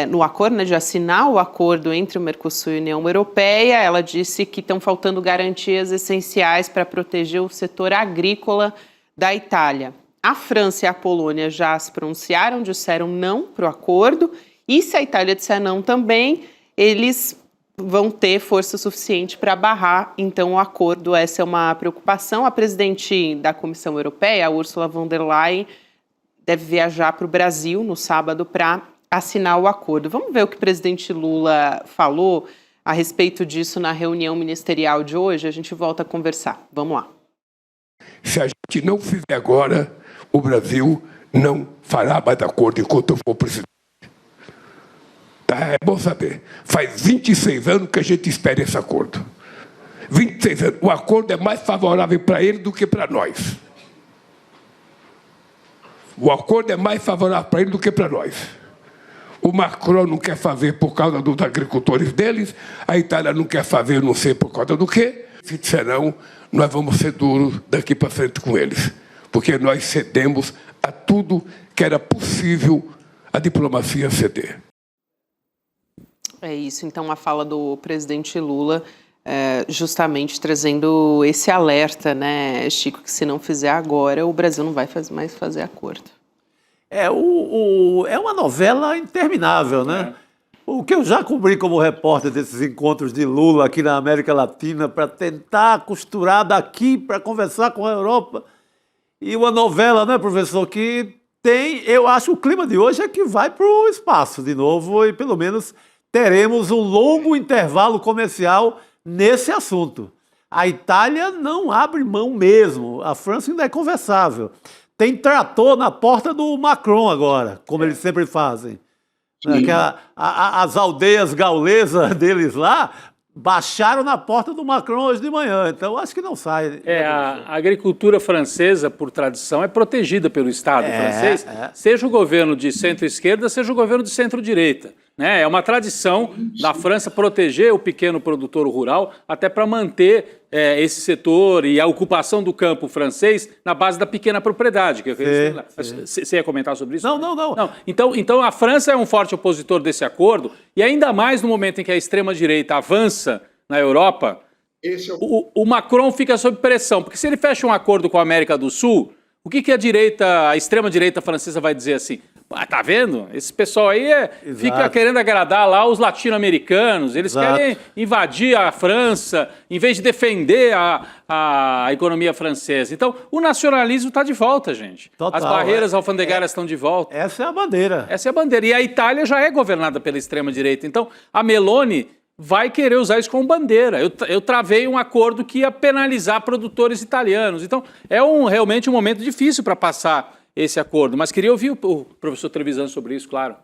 no acordo, né, de assinar o acordo entre o Mercosul e a União Europeia. Ela disse que estão faltando garantias essenciais para proteger o setor agrícola da Itália. A França e a Polônia já se pronunciaram, disseram não para o acordo, e se a Itália disser não também, eles vão ter força suficiente para barrar, então, o acordo. Essa é uma preocupação. A presidente da Comissão Europeia, a Ursula von der Leyen, deve viajar para o Brasil no sábado para assinar o acordo. Vamos ver o que o presidente Lula falou a respeito disso na reunião ministerial de hoje. A gente volta a conversar. Vamos lá. Se a gente não fizer agora, o Brasil não fará mais acordo enquanto eu for presidente. Tá, é bom saber. Faz 26 anos que a gente espera esse acordo. 26 anos. O acordo é mais favorável para ele do que para nós. O acordo é mais favorável para ele do que para nós. O Macron não quer fazer por causa dos agricultores deles, a Itália não quer fazer não sei por causa do quê. Se disser não, nós vamos ser duros daqui para frente com eles, porque nós cedemos a tudo que era possível a diplomacia ceder. É isso, então, a fala do presidente Lula, justamente trazendo esse alerta, né, Chico, que se não fizer agora, o Brasil não vai mais fazer acordo. É uma novela interminável, né? O que eu já cobri como repórter desses encontros de Lula aqui na América Latina para tentar costurar daqui para conversar com a Europa. E uma novela, né, professor, que tem, eu acho, o clima de hoje é que vai para o espaço de novo e pelo menos teremos um longo intervalo comercial nesse assunto. A Itália não abre mão mesmo, a França ainda é conversável. Tem trator na porta do Macron agora, como eles sempre fazem. Né? Que as aldeias gaulesas deles lá baixaram na porta do Macron hoje de manhã, então acho que não sai. A agricultura francesa, por tradição, é protegida pelo Estado francês, seja o governo de centro-esquerda, seja o governo de centro-direita. Né? É uma tradição da França proteger o pequeno produtor rural, até para manter esse setor e a ocupação do campo francês na base da pequena propriedade. Você ia comentar sobre isso? Não. Então a França é um forte opositor desse acordo, e ainda mais no momento em que a extrema-direita avança na Europa, o Macron fica sob pressão, porque se ele fecha um acordo com a América do Sul, o que a extrema-direita francesa vai dizer assim? Tá vendo? Esse pessoal aí fica querendo agradar lá os latino-americanos, eles querem invadir a França, em vez de defender a economia francesa. Então, o nacionalismo está de volta, gente. Total, as barreiras alfandegárias estão de volta. Essa é a bandeira. Essa é a bandeira. E a Itália já é governada pela extrema-direita. Então, a Meloni vai querer usar isso como bandeira. Eu travei um acordo que ia penalizar produtores italianos. Então, é realmente um momento difícil para passar esse acordo. Mas queria ouvir o professor Trevisan sobre isso, claro.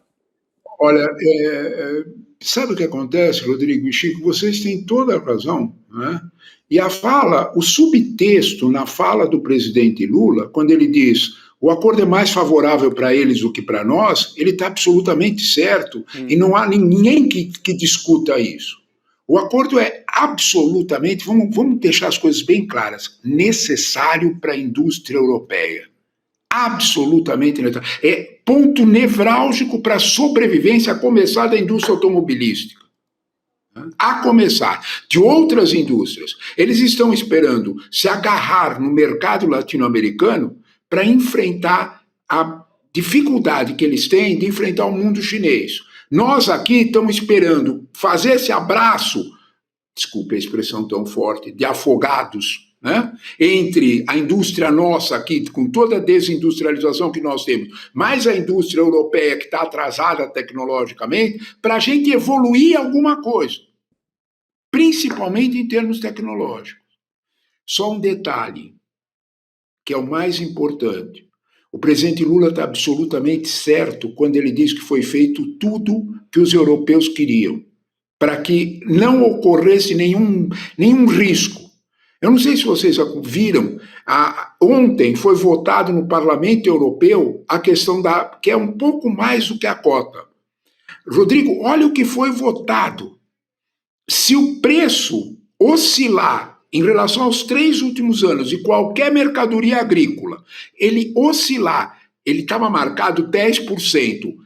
Olha, sabe o que acontece, Rodrigo e Chico? Vocês têm toda a razão, né? E o subtexto na fala do presidente Lula, quando ele diz o acordo é mais favorável para eles do que para nós, ele está absolutamente certo e não há ninguém que discuta isso. O acordo é absolutamente, vamos deixar as coisas bem claras, necessário para a indústria europeia. Absolutamente necessário. É ponto nevrálgico para a sobrevivência, a começar da indústria automobilística. A começar de outras indústrias. Eles estão esperando se agarrar no mercado latino-americano para enfrentar a dificuldade que eles têm de enfrentar o mundo chinês. Nós aqui estamos esperando fazer esse abraço, desculpe a expressão tão forte, de afogados, né? Entre a indústria nossa aqui, com toda a desindustrialização que nós temos, mais a indústria europeia que está atrasada tecnologicamente, para a gente evoluir alguma coisa, principalmente em termos tecnológicos. Só um detalhe, que é o mais importante. O presidente Lula está absolutamente certo quando ele diz que foi feito tudo que os europeus queriam, para que não ocorresse nenhum risco. Eu não sei se vocês viram, ontem foi votado no Parlamento Europeu a questão que é um pouco mais do que a cota. Rodrigo, olha o que foi votado. Se o preço oscilar em relação aos 3 últimos anos de qualquer mercadoria agrícola, ele oscilar, ele estava marcado 10%,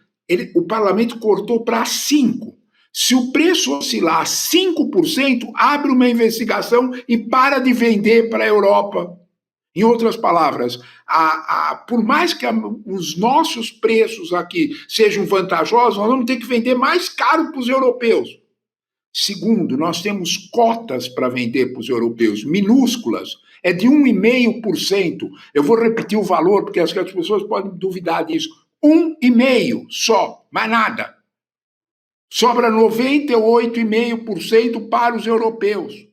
o parlamento cortou para 5%. Se o preço oscilar 5%, abre uma investigação e para de vender para a Europa. Em outras palavras, por mais que os nossos preços aqui sejam vantajosos, nós vamos ter que vender mais caro para os europeus. Segundo, nós temos cotas para vender para os europeus, minúsculas, é de 1,5%. Eu vou repetir o valor, porque as pessoas podem duvidar disso. 1,5% só, mais nada. Sobra 98,5% para os europeus.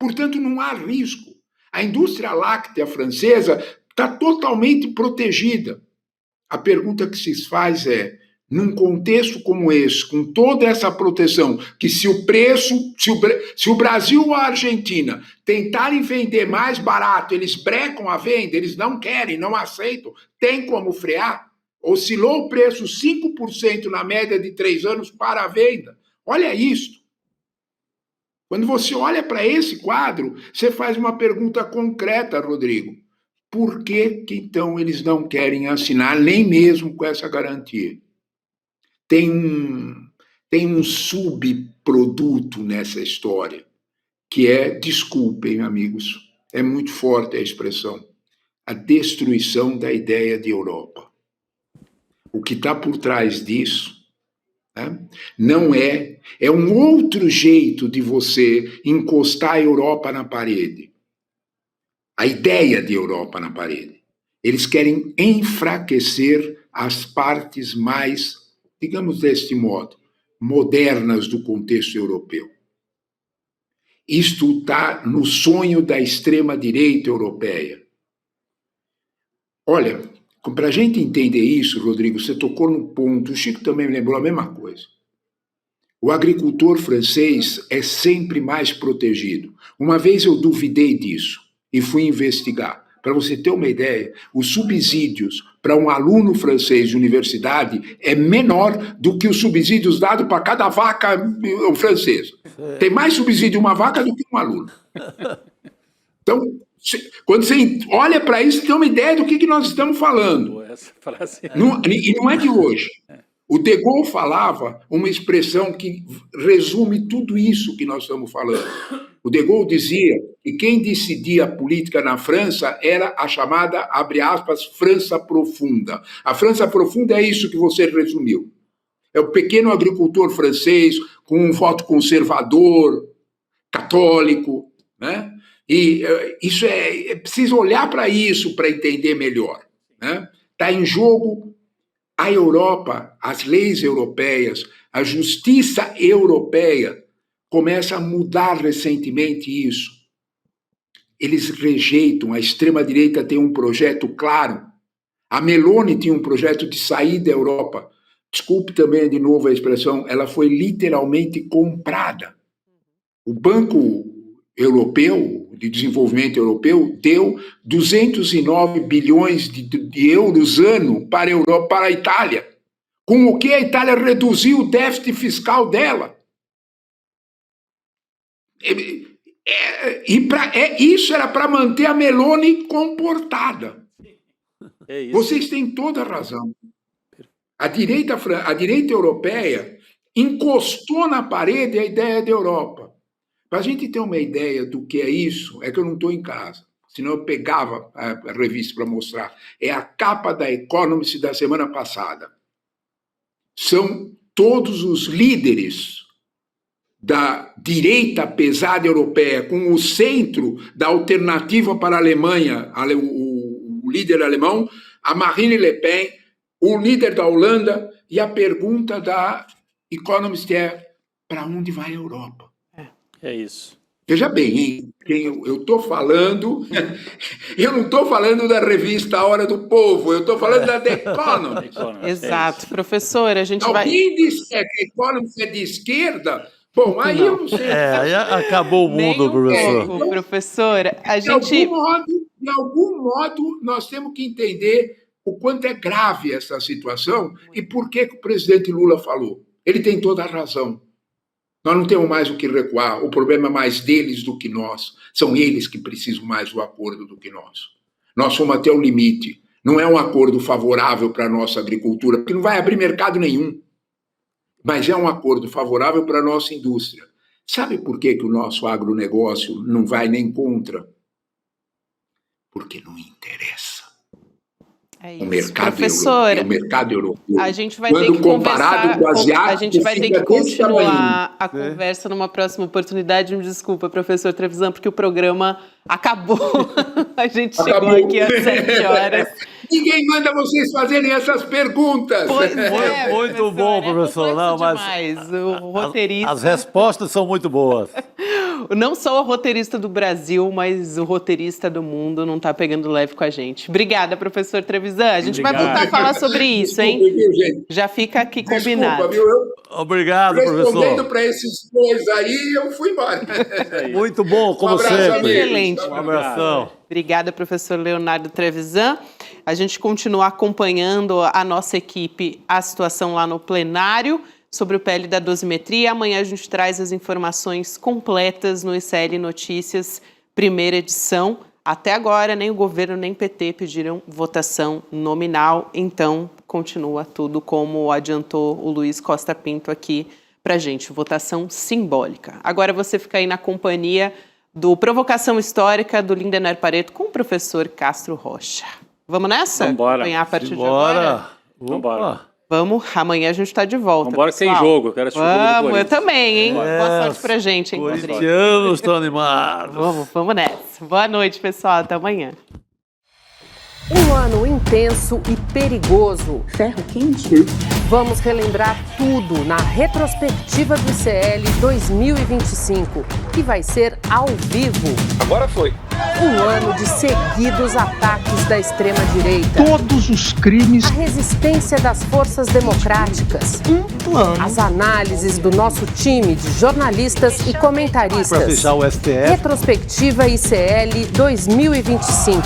Portanto, não há risco. A indústria láctea francesa está totalmente protegida. A pergunta que se faz é, num contexto como esse, com toda essa proteção, que se o Brasil ou a Argentina tentarem vender mais barato, eles brecam a venda, eles não querem, não aceitam, tem como frear? Oscilou o preço 5% na média de 3 anos para a venda. Olha isto. Quando você olha para esse quadro, você faz uma pergunta concreta, Rodrigo. Por que então eles não querem assinar, nem mesmo com essa garantia? Tem um subproduto nessa história, que é, desculpem, amigos, é muito forte a expressão, a destruição da ideia de Europa. O que está por trás disso, né, não é um outro jeito de você encostar a Europa na parede. A ideia de Europa na parede. Eles querem enfraquecer as partes mais, digamos deste modo, modernas do contexto europeu. Isto está no sonho da extrema-direita europeia. Olha, para a gente entender isso, Rodrigo, você tocou no ponto, o Chico também me lembrou a mesma coisa. o agricultor francês é sempre mais protegido. Uma vez eu duvidei disso e fui investigar. Para você ter uma ideia, os subsídios para um aluno francês de universidade é menor do que os subsídios dados para cada vaca francesa. Tem mais subsídio uma vaca do que um aluno. Então, quando você olha para isso, você tem uma ideia do que nós estamos falando. E não é de hoje. O De Gaulle falava uma expressão que resume tudo isso que nós estamos falando. O De Gaulle dizia que quem decidia a política na França era a chamada, abre aspas, França profunda. A França profunda é isso que você resumiu. É o pequeno agricultor francês com um voto conservador, católico, né? E isso é preciso olhar para isso para entender melhor, né? Está em jogo a Europa, as leis europeias, a justiça europeia começa a mudar recentemente isso. Eles rejeitam, a extrema-direita tem um projeto claro. A Meloni tinha um projeto de sair da Europa. Desculpe também de novo a expressão, ela foi literalmente comprada. O Banco Europeu, de Desenvolvimento Europeu, deu 209 bilhões de euros ano para a Europa, para a Itália, com o que a Itália reduziu o déficit fiscal dela. Isso era para manter a Meloni comportada. Vocês têm toda a razão. A direita europeia encostou na parede a ideia da Europa. Para a gente ter uma ideia do que é isso, é que eu não estou em casa, senão eu pegava a revista para mostrar. É a capa da Economist da semana passada. São todos os líderes da direita pesada europeia, com o centro da alternativa para a Alemanha, o líder alemão, a Marine Le Pen, o líder da Holanda, e a pergunta da Economist é: para onde vai a Europa? É isso. Veja bem, hein? Eu estou falando, eu não estou falando da revista A Hora do Povo, eu estou falando da The Economist. Exato, professor, a gente vai... Alguém disser que a Economist é de esquerda, bom, aí eu não sei. Aí acabou o mundo, professor. Professor, a gente... De algum modo, nós temos que entender o quanto é grave essa situação e por que o presidente Lula falou. Ele tem toda a razão. Nós não temos mais o que recuar. O problema é mais deles do que nós. São eles que precisam mais do acordo do que nós. Nós fomos até o limite. Não é um acordo favorável para a nossa agricultura, porque não vai abrir mercado nenhum. Mas é um acordo favorável para a nossa indústria. Sabe por que o nosso agronegócio não vai nem contra? Porque não interessa. É isso. O mercado Professor, europeu, o mercado europeu, a gente vai ter que comparado com o asiático, a gente vai ter que continuar a conversa numa próxima oportunidade. Me desculpa, professor Trevisan, porque o programa acabou. A gente chegou aqui às 7 horas. Ninguém manda vocês fazerem essas perguntas. Pois é, muito bom, professor. Não, mas o roteirista... As respostas são muito boas. Não só o roteirista do Brasil, mas o roteirista do mundo não está pegando leve com a gente. Obrigada, professor Trevisan. A gente vai voltar a falar sobre isso, hein? Já fica aqui combinado. Obrigado, professor. Respondendo para esses dois aí, eu fui embora. Muito bom, como sempre. Excelente. Um abração. Obrigada, professor Leonardo Trevisan. A gente continua acompanhando a nossa equipe, a situação lá no plenário sobre o PL da dosimetria. Amanhã a gente traz as informações completas no ICL Notícias, primeira edição. Até agora, nem o governo nem o PT pediram votação nominal, então continua tudo como adiantou o Luiz Costa Pinto aqui pra gente, votação simbólica. Agora você fica aí na companhia do Provocação Histórica do Lindener Pareto com o professor Castro Rocha. Vamos nessa? Vambora. Acompanhar a partir de agora? Vambora. Vamos, amanhã a gente está de volta. Vambora que tem jogo, eu quero assistir o jogo do Corinthians. Eu também, hein? Boa sorte pra gente, hein, Rodrigo? Corintianos estão animados. Vamos nessa. Boa noite, pessoal. Até amanhã. Um ano intenso e perigoso. Ferro quente? Vamos relembrar tudo na retrospectiva do ICL 2025, que vai ser ao vivo. Agora foi. Um ano de seguidos ataques da extrema-direita. Todos os crimes. A resistência das forças democráticas. As análises do nosso time de jornalistas e comentaristas. Para fechar o STF. Retrospectiva ICL 2025.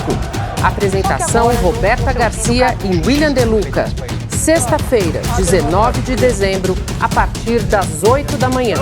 Apresentação Roberta Garcia e William De Luca. Sexta-feira, 19 de dezembro, a partir das 8 da manhã.